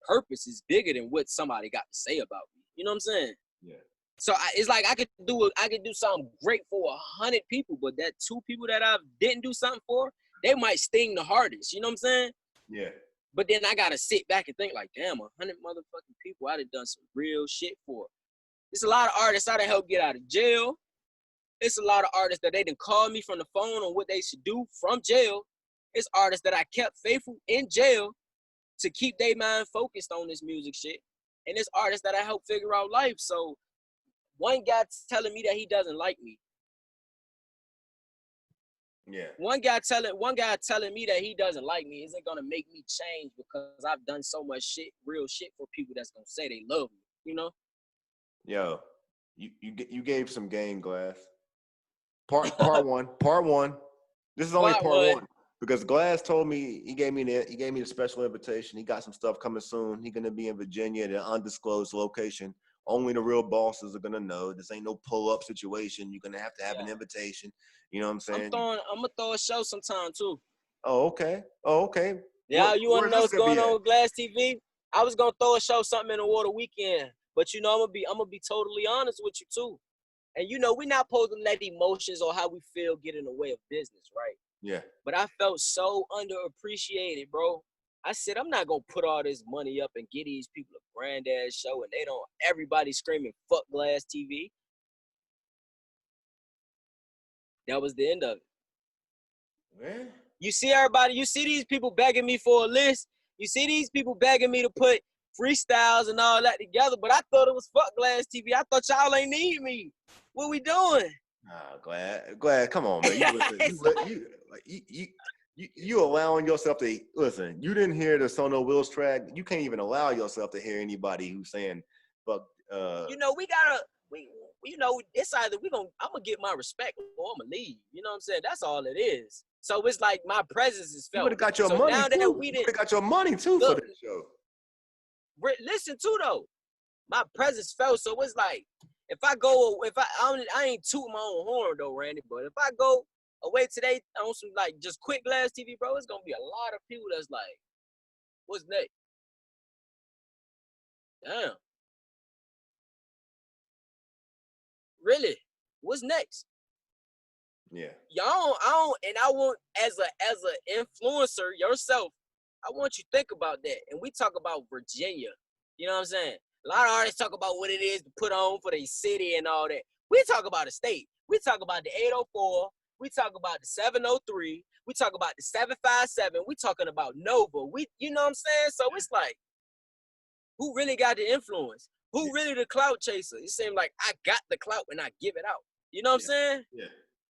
Speaker 3: purpose is bigger than what somebody got to say about me. You know what I'm saying?
Speaker 2: Yeah.
Speaker 3: So it's like I could do something great for 100 people, but that 2 people that I didn't do something for, they might sting the hardest. You know what I'm saying?
Speaker 2: Yeah.
Speaker 3: But then I gotta sit back and think like, damn, 100 motherfucking people I done done some real shit for. It's a lot of artists I done helped get out of jail. It's a lot of artists that they done called me from the phone on what they should do from jail. It's artists that I kept faithful in jail to keep their mind focused on this music shit. And it's artists that I helped figure out life. So one guy telling me that he doesn't like me.
Speaker 2: Yeah.
Speaker 3: One guy telling me that he doesn't like me isn't gonna make me change, because I've done so much shit, real shit for people that's gonna say they love me. You know?
Speaker 2: Yo, you gave some game, Glass. Part one. This is only part one. Because Glass told me he gave me the special invitation. He got some stuff coming soon. He's gonna be in Virginia at an undisclosed location. Only the real bosses are gonna know. This ain't no pull-up situation. You're gonna have to have an invitation. You know what I'm saying?
Speaker 3: I'm gonna throw a show sometime too.
Speaker 2: Oh, okay. Oh, okay.
Speaker 3: Yeah, you wanna know what's going on with Glasxx TV? I was gonna throw a show something in the water weekend, but you know I'm gonna be totally honest with you too. And you know we're not supposed to let emotions or how we feel get in the way of business, right?
Speaker 2: Yeah.
Speaker 3: But I felt so underappreciated, bro. I said I'm not gonna put all this money up and get these people a grand ass show, and everybody screaming fuck Glasxx TV. That was the end of it.
Speaker 2: Man.
Speaker 3: You see everybody, you see these people begging me for a list. You see these people begging me to put freestyles and all that together, but I thought it was fuck Glasxx TV. I thought y'all ain't need me. What we doing?
Speaker 2: Glad. Come on, man. You allowing yourself to listen. You didn't hear the Sono Wills track. You can't even allow yourself to hear anybody who's saying fuck.
Speaker 3: You know you know it's either I'm gonna get my respect or I'm gonna leave. You know what I'm saying? That's all it is. So it's like my presence is felt.
Speaker 2: You would have got your
Speaker 3: so
Speaker 2: money
Speaker 3: now
Speaker 2: too.
Speaker 3: That we
Speaker 2: you would have got your money too for this show.
Speaker 3: Listen to though, my presence felt. So it's like if I ain't tooting my own horn though, Randy. But if I go away today on some like just quick Glasxx TV, bro, it's gonna be a lot of people that's like, what's next? Damn. Really? What's next?
Speaker 2: Yeah.
Speaker 3: Y'all, I want as a influencer yourself, I want you to think about that. And we talk about Virginia. You know what I'm saying? A lot of artists talk about what it is to put on for their city and all that. We talk about the state. We talk about the 804. We talk about the 703. We talk about the 757. We talking about Nova. You know what I'm saying? So it's like, who really got the influence? Who really the clout chaser? It seems like I got the clout and I give it out. You know what I'm saying?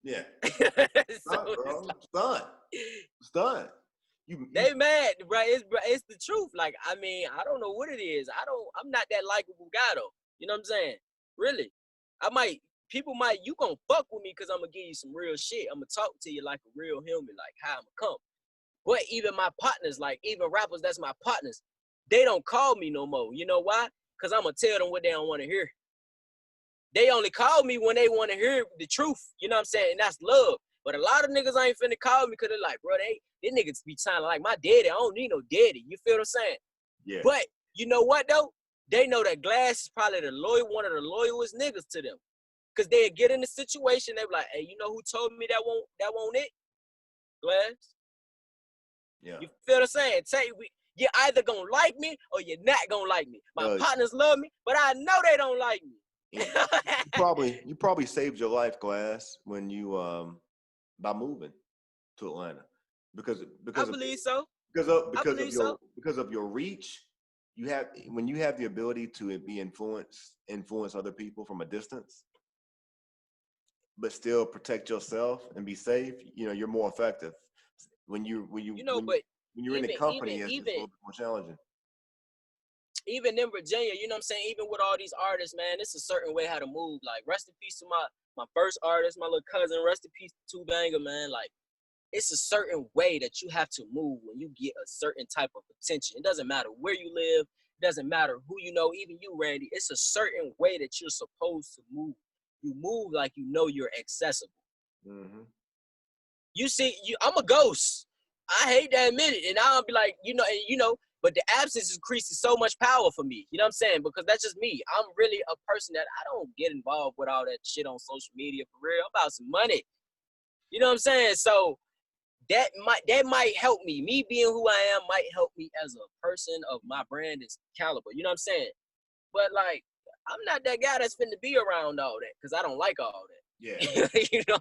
Speaker 2: Yeah.
Speaker 3: So
Speaker 2: It's done.
Speaker 3: They mad, bro. It's the truth. Like, I mean, I don't know what it is. I'm not that likable guy though. You know what I'm saying? Really. You gonna fuck with me because I'm gonna give you some real shit. I'm gonna talk to you like a real human, like how I'm gonna come. But even my partners, like even rappers that's my partners, they don't call me no more. You know why? Because I'm gonna tell them what they don't want to hear. They only call me when they want to hear the truth. You know what I'm saying? And that's love. But a lot of niggas ain't finna call me because they're like, bro, they niggas be sounding like my daddy. I don't need no daddy. You feel what I'm saying?
Speaker 2: Yeah.
Speaker 3: But you know what though? They know that Glasxx is probably one of the loyalest niggas to them. Cause they get in the situation, they be like, hey, you know who told me that won't it? Glasxx.
Speaker 2: Yeah.
Speaker 3: You feel what I'm saying? You're either gonna like me or you're not gonna like me. My partners love me, but I know they don't like me.
Speaker 2: You probably saved your life, Glasxx, when you by moving to Atlanta, because
Speaker 3: I believe so.
Speaker 2: Because of your reach, when you have the ability to influence other people from a distance, but still protect yourself and be safe. You know, you're more effective when you're in the company. It's a little bit more challenging.
Speaker 3: Even in Virginia, you know what I'm saying? Even with all these artists, man, it's a certain way how to move. Like, rest in peace to my first artist, my little cousin. Rest in peace to Banger, man. Like, it's a certain way that you have to move when you get a certain type of attention. It doesn't matter where you live. It doesn't matter who you know. Even you, Randy. It's a certain way that you're supposed to move. You move like you know you're accessible.
Speaker 2: Mm-hmm.
Speaker 3: You see, I'm a ghost. I hate to admit it. And I'll be like, but the absence increases so much power for me. You know what I'm saying? Because that's just me. I'm really a person that I don't get involved with all that shit on social media for real. I'm about some money. You know what I'm saying? So that might help me. Me being who I am might help me as a person of my brand is caliber. You know what I'm saying? But like, I'm not that guy that's finna be around all that because I don't like all that.
Speaker 2: Yeah.
Speaker 3: You know?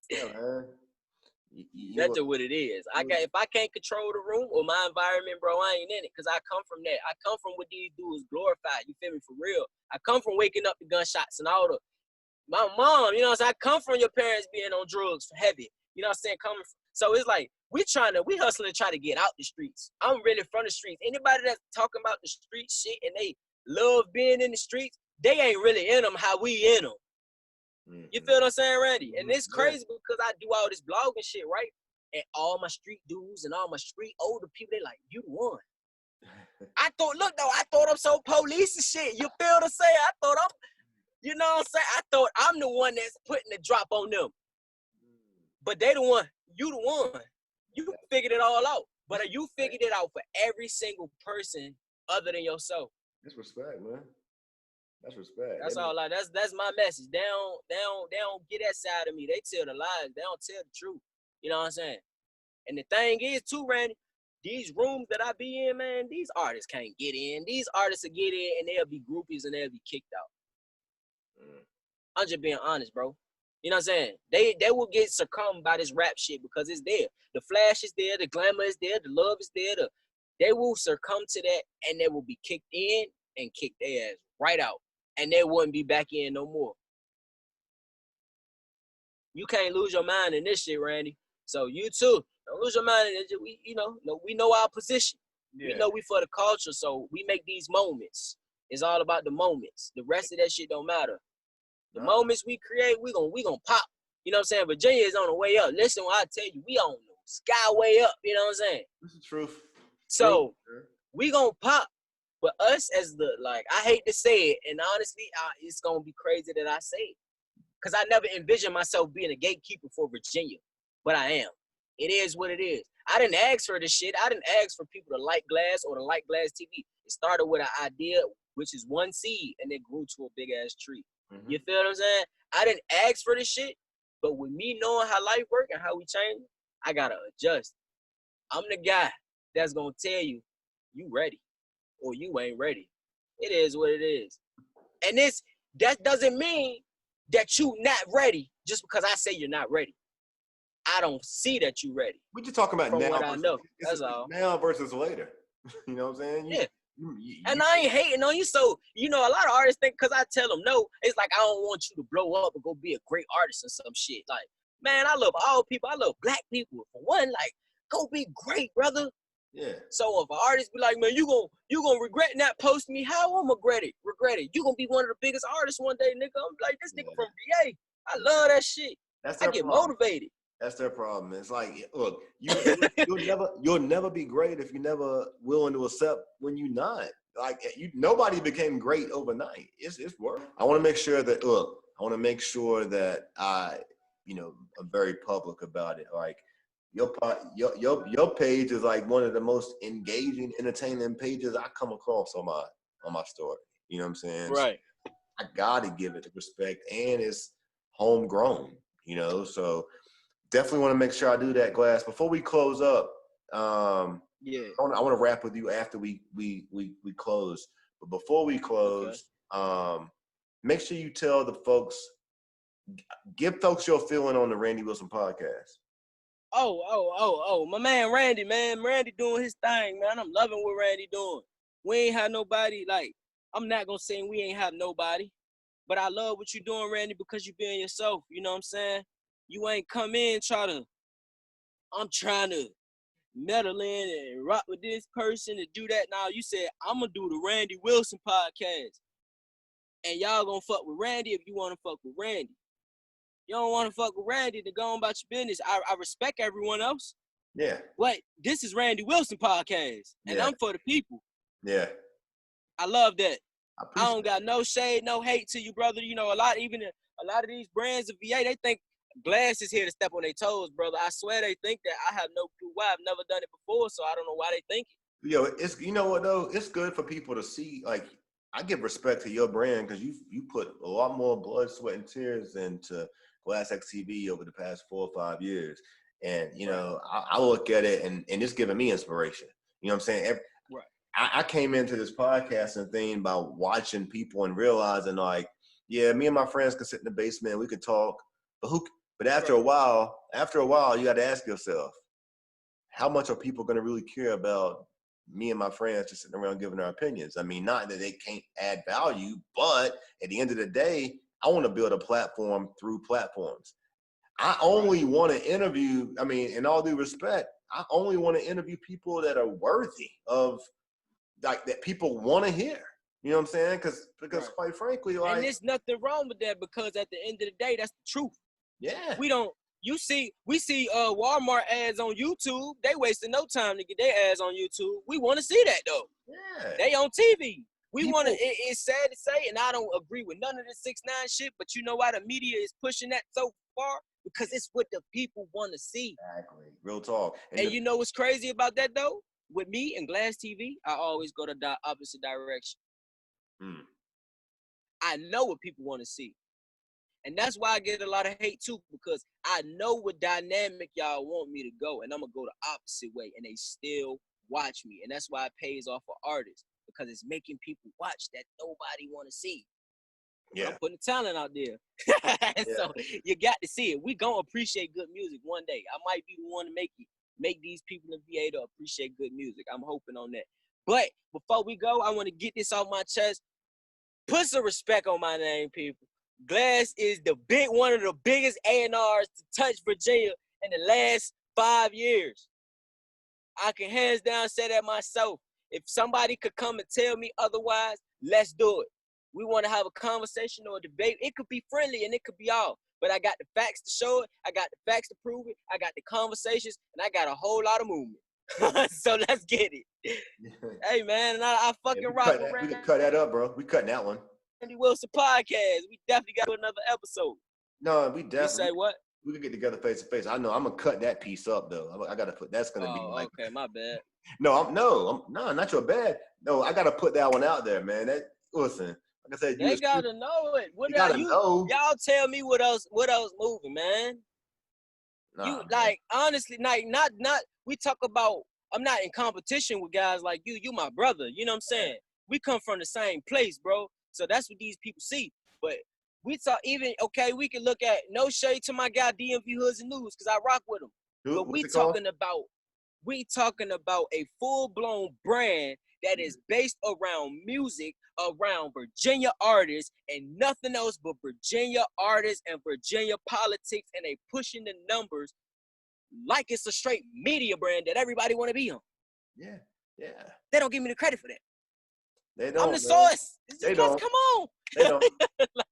Speaker 2: Yeah, man.
Speaker 3: That's just what it is. If I can't control the room or my environment, bro, I ain't in it because I come from that. I come from what these dudes glorify. You feel me? For real. I come from waking up to gunshots and all my mom, you know what I'm saying? I come from your parents being on drugs heavy. You know what I'm saying? So it's like we hustling to try to get out the streets. I'm really from the streets. Anybody that's talking about the street shit and they love being in the streets, they ain't really in them how we in them. Mm-hmm. You feel what I'm saying, Randy? And it's crazy because I do all this blogging shit, right? And all my street dudes and all my street older people, they like, you the one. I thought I'm so police and shit. You feel what I'm saying? I thought I'm, you know what I'm saying? I thought I'm the one that's putting the drop on them. But they the one, you the one. You figured it all out. But you figured it out for every single person other than yourself.
Speaker 2: That's respect, man. That's respect.
Speaker 3: That's all. That's my message. They don't get that side of me. They tell the lies. They don't tell the truth. You know what I'm saying? And the thing is, too, Randy, these rooms that I be in, man, these artists can't get in. These artists will get in and they'll be groupies and they'll be kicked out. I'm just being honest, bro. You know what I'm saying? They will get succumbed by this rap shit because it's there. The flash is there, the glamour is there, the love is there. They will succumb to that and they will be kicked in and kick their ass right out. And they wouldn't be back in no more. You can't lose your mind in this shit, Randy. So you too. Don't lose your mind in it. We know our position. Yeah. We know we for the culture, so we make these moments. It's all about the moments. The rest of that shit don't matter. The moments we create, we gonna pop. You know what I'm saying? Virginia is on the way up. Listen, when I tell you, we on the skyway up. You know what I'm saying?
Speaker 2: This is truth.
Speaker 3: So we gonna pop. But us as I hate to say it, and honestly, it's gonna be crazy that I say it, because I never envisioned myself being a gatekeeper for Virginia, but I am. It is what it is. I didn't ask for this shit. I didn't ask for people to like Glasxx or to like Glasxx TV. It started with an idea, which is one seed, and it grew to a big ass tree. Mm-hmm. You feel what I'm saying? I didn't ask for this shit, but with me knowing how life works and how we change, I gotta adjust. I'm the guy that's gonna tell you, you ready, or you ain't ready. It is what it is. And that doesn't mean that you not ready just because I say you're not ready. I don't see that you ready.
Speaker 2: We just talking about now.
Speaker 3: What I know. That's all.
Speaker 2: Now versus later. You know what I'm saying?
Speaker 3: Yeah. And I ain't hating on you. So, a lot of artists think because I tell them no, it's like I don't want you to blow up and go be a great artist or some shit. Like, man, I love all people. I love black people. For one, go be great, brother.
Speaker 2: Yeah.
Speaker 3: So if an artist be like, man, you gonna regret not posting me, how I'm regret it? You gonna be one of the biggest artists one day, nigga. I'm like, this nigga from VA. I love that shit. I get motivated.
Speaker 2: That's their problem. It's like, look, you'll never be great if you're never willing to accept when you're not. Like, nobody became great overnight. It's work. I want to make sure that I, I'm very public about it. Like, your page is like one of the most engaging, entertaining pages I come across on my story. You know what I'm saying?
Speaker 3: Right.
Speaker 2: So I gotta give it the respect, and it's homegrown. So definitely want to make sure I do that, Glasxx. Before we close up, I want to wrap with you after we close. But before we close, make sure you tell the folks, give folks your feeling on the Randy Wilson podcast.
Speaker 3: Oh, my man Randy, man. Randy doing his thing, man. I'm loving what Randy doing. We ain't have nobody, I'm not going to say we ain't have nobody, but I love what you doing, Randy, because you being yourself. You know what I'm saying? You ain't come in I'm trying to meddle in and rock with this person and do that. Now you said, I'm going to do the Randy Wilson podcast. And y'all going to fuck with Randy if you want to fuck with Randy. You don't want to fuck with Randy, to go on about your business. I respect everyone else.
Speaker 2: Yeah.
Speaker 3: But this is Randy Wilson podcast, and I'm for the people.
Speaker 2: Yeah.
Speaker 3: I love that. I don't got no shade, no hate to you, brother. A lot of these brands of VA, they think Glasxx is here to step on their toes, brother. I swear they think that. I have no clue why. I've never done it before, so I don't know why they think it.
Speaker 2: Yo, it's, you know what though? It's good for people to see. Like, I give respect to your brand because you put a lot more blood, sweat, and tears into Glasxx TV over the past 4 or 5 years. And, I look at it and it's giving me inspiration. You know what I'm saying?
Speaker 3: Right.
Speaker 2: I came into this podcasting thing by watching people and realizing, like, yeah, me and my friends could sit in the basement and we could talk, but after a while, you got to ask yourself, how much are people going to really care about me and my friends just sitting around giving our opinions? I mean, not that they can't add value, but at the end of the day, I want to build a platform through platforms. I only want to interview, in all due respect, I only want to interview people that are worthy of, that people want to hear. You know what I'm saying? Because quite frankly,
Speaker 3: and there's nothing wrong with that, because at the end of the day, that's the truth.
Speaker 2: Yeah.
Speaker 3: We don't we see Walmart ads on YouTube. They wasting no time to get their ads on YouTube. We want to see that though.
Speaker 2: Yeah.
Speaker 3: They on TV. We
Speaker 2: People-
Speaker 3: want to. It's sad to say, and I don't agree with none of the 6ix9ine shit. But you know why the media is pushing that so far? Because it's what the people want to see.
Speaker 2: Exactly. Real talk.
Speaker 3: And you know what's crazy about that though? With me and Glasxx TV, I always go the opposite direction. I know what people want to see. And that's why I get a lot of hate too, because I know what dynamic y'all want me to go, and I'm gonna go the opposite way, and they still watch me. And that's why it pays off for artists, because it's making people watch that nobody want to see.
Speaker 2: Yeah.
Speaker 3: I'm putting the talent out there. So you got to see it. We gonna appreciate good music one day. I might be the one to make these people in VA to appreciate good music. I'm hoping on that. But before we go, I want to get this off my chest. Put some respect on my name, people. Glasxx is one of the biggest A&Rs to touch Virginia in the last 5 years. I can hands down say that myself. If somebody could come and tell me otherwise, let's do it. We want to have a conversation or a debate. It could be friendly and it could be all. But I got the facts to show it. I got the facts to prove it. I got the conversations, and I got a whole lot of movement. So let's get it. Hey, man, and I fucking rock with
Speaker 2: We can cut that up, bro. We cutting that one.
Speaker 3: Randy Wilson podcast. We definitely got another episode.
Speaker 2: No, we definitely.
Speaker 3: You say what?
Speaker 2: We could get together face to face. I know I'm gonna cut that piece up though. I gotta put that's gonna be like.
Speaker 3: Okay, my bad.
Speaker 2: No, not your bad. No, I gotta put that one out there, man. That listen, like I said,
Speaker 3: they gotta know it. What
Speaker 2: you gotta know.
Speaker 3: Y'all tell me what else moving, man.
Speaker 2: Nah,
Speaker 3: like honestly, not we talk about. I'm not in competition with guys like you. You my brother. You know what I'm saying? We come from the same place, bro. So that's what these people see. But we talk we can look at no shade to my guy DMV Hoods and News because I rock with him. But we talking about a full-blown brand that is based around music, around Virginia artists and nothing else but Virginia artists and Virginia politics, and they pushing the numbers like it's a straight media brand that everybody want to be on.
Speaker 2: Yeah.
Speaker 3: They don't give me the credit for that.
Speaker 2: They don't.
Speaker 3: I'm the source.
Speaker 2: They don't.
Speaker 3: Come on.
Speaker 2: They don't.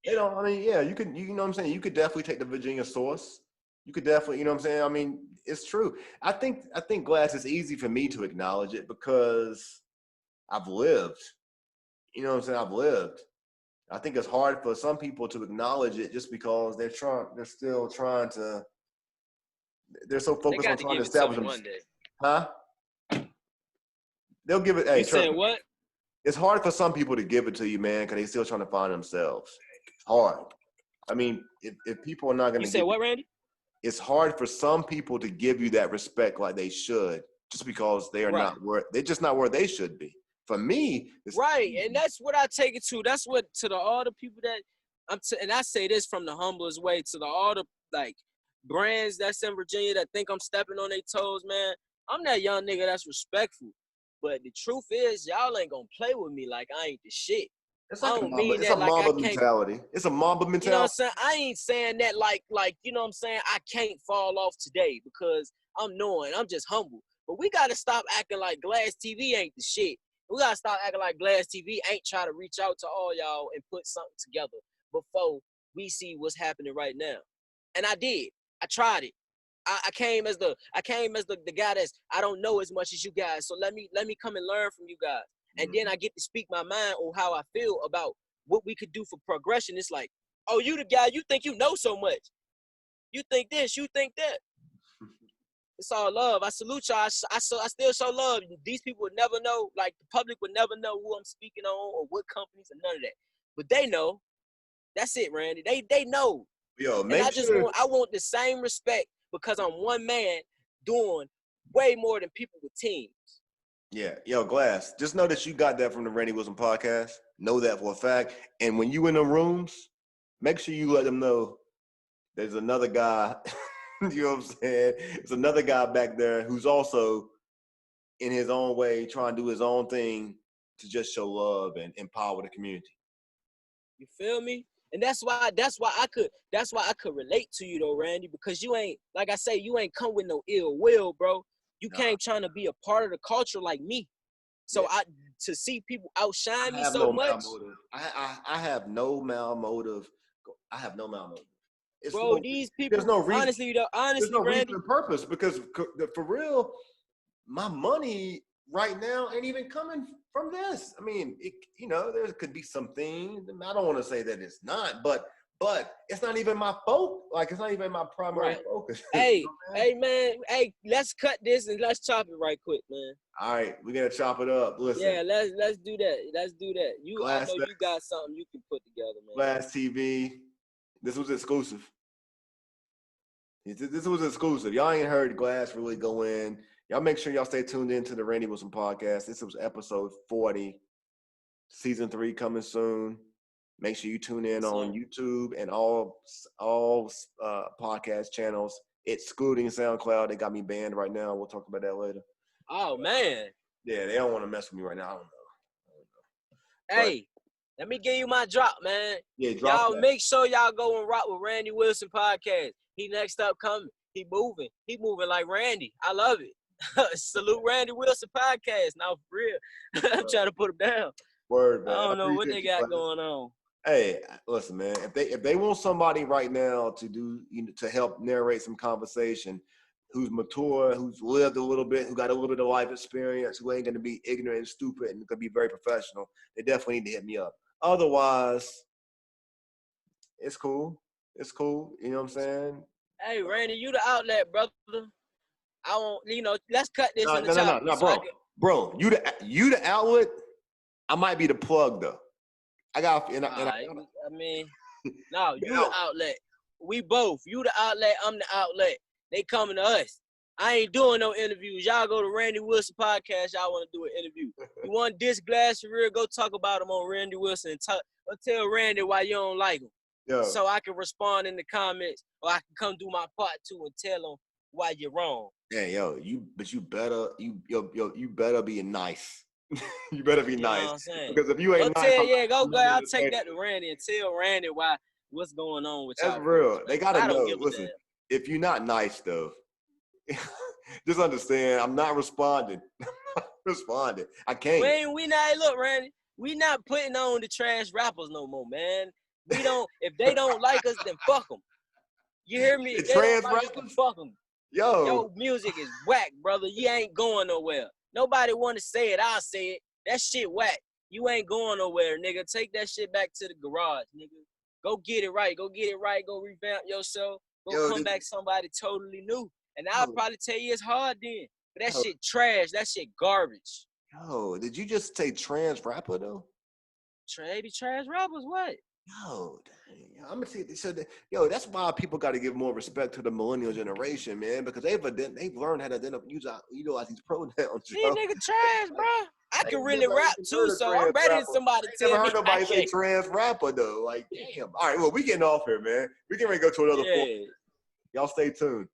Speaker 2: They know what I'm saying? You could definitely take the Virginia source. You could definitely, you know what I'm saying? I mean, it's true. I think Glasxx is easy for me to acknowledge it because I've lived. You know what I'm saying? I've lived. I think it's hard for some people to acknowledge it just because they're so focused on trying to establish them.
Speaker 3: One day.
Speaker 2: Huh? They'll give it. Hey,
Speaker 3: you saying what?
Speaker 2: It's hard for some people to give it to you, man, because they're still trying to find themselves. It's hard. I mean, if people are not going to.
Speaker 3: You said what, Randy?
Speaker 2: It's hard for some people to give you that respect like they should, just because they are not where they're just not where they should be. For me, it's
Speaker 3: right, and that's what I take it to. That's what all the people that and I say this from the humblest way to all the like brands that's in Virginia that think I'm stepping on their toes, man. I'm that young nigga that's respectful. But the truth is, y'all ain't gonna play with me like I ain't the shit.
Speaker 2: It's like a Mamba mentality. It's a Mamba mentality.
Speaker 3: You know what I'm saying? I ain't saying that like you know what I'm saying? I can't fall off today because I'm knowing. I'm just humble. But we gotta stop acting like Glasxx TV ain't the shit. We gotta stop acting like Glasxx TV ain't trying to reach out to all y'all and put something together before we see what's happening right now. And I did. I tried it. I came as the guy that's I don't know as much as you guys, so let me come and learn from you guys, and then I get to speak my mind on how I feel about what we could do for progression. It's like, oh, you the guy, you think you know so much, you think this, you think that. It's all love. I salute y'all. I still show love. These people would never know, like the public would never know who I'm speaking on or what companies or none of that, but they know. That's it, Randy. They know.
Speaker 2: Yo,
Speaker 3: and I want the same respect. Because I'm one man doing way more than people with teams.
Speaker 2: Yeah. Yo, Glasxx, just know that you got that from the Randy Wilson podcast. Know that for a fact. And when you in the rooms, make sure you let them know there's another guy, you know what I'm saying? There's another guy back there who's also in his own way trying to do his own thing to just show love and empower the community.
Speaker 3: You feel me? And that's why I could relate to you though, Randy, because you ain't, like I say, you ain't come with no ill will, bro. You came trying to be a part of the culture like me. So to see people outshine me so much.
Speaker 2: I have no malmotive. I have no malmotive.
Speaker 3: Bro, these people.
Speaker 2: There's no reason.
Speaker 3: Honestly,
Speaker 2: There's no
Speaker 3: Randy,
Speaker 2: reason and purpose because for real, my money right now ain't even coming from this. I mean, there could be some things. I don't want to say that it's not, but it's not even my focus. Like, it's not even my primary focus.
Speaker 3: Hey, man. Hey, let's cut this and let's chop it right quick, man.
Speaker 2: All right, we're gonna chop it up. Listen.
Speaker 3: Yeah, let's do that. Let's do that. I know
Speaker 2: Glasxx,
Speaker 3: you got something you can put together, man.
Speaker 2: Glasxx TV. This was exclusive. This was exclusive. Y'all ain't heard Glasxx really go in. Y'all make sure y'all stay tuned in to the Randy Wilson podcast. This was episode 40. Season 3 coming soon. Make sure you tune in on YouTube and all podcast channels, excluding SoundCloud. They got me banned right now. We'll talk about that later.
Speaker 3: Oh, man.
Speaker 2: Yeah, they don't want to mess with me right now. I don't know.
Speaker 3: Hey, let me give you my drop, man.
Speaker 2: Yeah, drop
Speaker 3: y'all
Speaker 2: that.
Speaker 3: Make sure y'all go and rock with Randy Wilson podcast. He next up coming. He moving like Randy. I love it. Salute Randy Wilson podcast. Now, for real. I'm trying to put him down.
Speaker 2: Word, man.
Speaker 3: I don't know what they got going on.
Speaker 2: Hey, listen, man. If they want somebody right now to help narrate some conversation, who's mature, who's lived a little bit, who got a little bit of life experience, who ain't gonna be ignorant and stupid and gonna be very professional, they definitely need to hit me up. Otherwise, it's cool. It's cool. You know what I'm saying?
Speaker 3: Hey, Randy, you the outlet, brother. I won't. Let's cut this.
Speaker 2: No, bro. You the outlet. I might be the plug though. I mean, no, you the outlet. We both. You the outlet. I'm the outlet. They coming to us. I ain't doing no interviews. Y'all go to Randy Wilson podcast. Y'all want to do an interview. You want this Glasxx for real? Go talk about him on Randy Wilson and tell Randy why you don't like him. Yo.
Speaker 3: So I can respond in the comments, or I can come do my part 2 and tell them why you're wrong.
Speaker 2: Yeah, you better be nice. You better be nice.
Speaker 3: Know what I'm saying?
Speaker 2: Because if you ain't nice,
Speaker 3: I'll take that to Randy and tell Randy what's going on with y'all.
Speaker 2: That's real. They gotta know.
Speaker 3: Listen,
Speaker 2: if you're not nice though, just understand I'm not responding. I can't.
Speaker 3: Look, Randy, we not putting on the trash rappers no more, man. We don't. If they don't like us, then fuck them. You hear me?
Speaker 2: The trans rappers,
Speaker 3: fuck them. Yo, music is whack, brother. You ain't going nowhere. Nobody want to say it. I'll say it. That shit whack. You ain't going nowhere, nigga. Take that shit back to the garage, nigga. Go get it right. Go revamp yourself. Come back somebody totally new. And I'll probably tell you it's hard then. But that shit trash. That shit garbage.
Speaker 2: Yo, did you just say trans rapper though?
Speaker 3: Trash rappers, what?
Speaker 2: Yo, dang. I'm gonna say that's why people got to give more respect to the millennial generation, man, because they've learned how to utilize these pronouns.
Speaker 3: These niggas trash, bro. I can really rap too, so I'm ready to somebody tell me.
Speaker 2: I never heard nobody say trans rapper though. Like, damn. All right, well, we getting off here, man. We can ready to go to another point. Y'all stay tuned.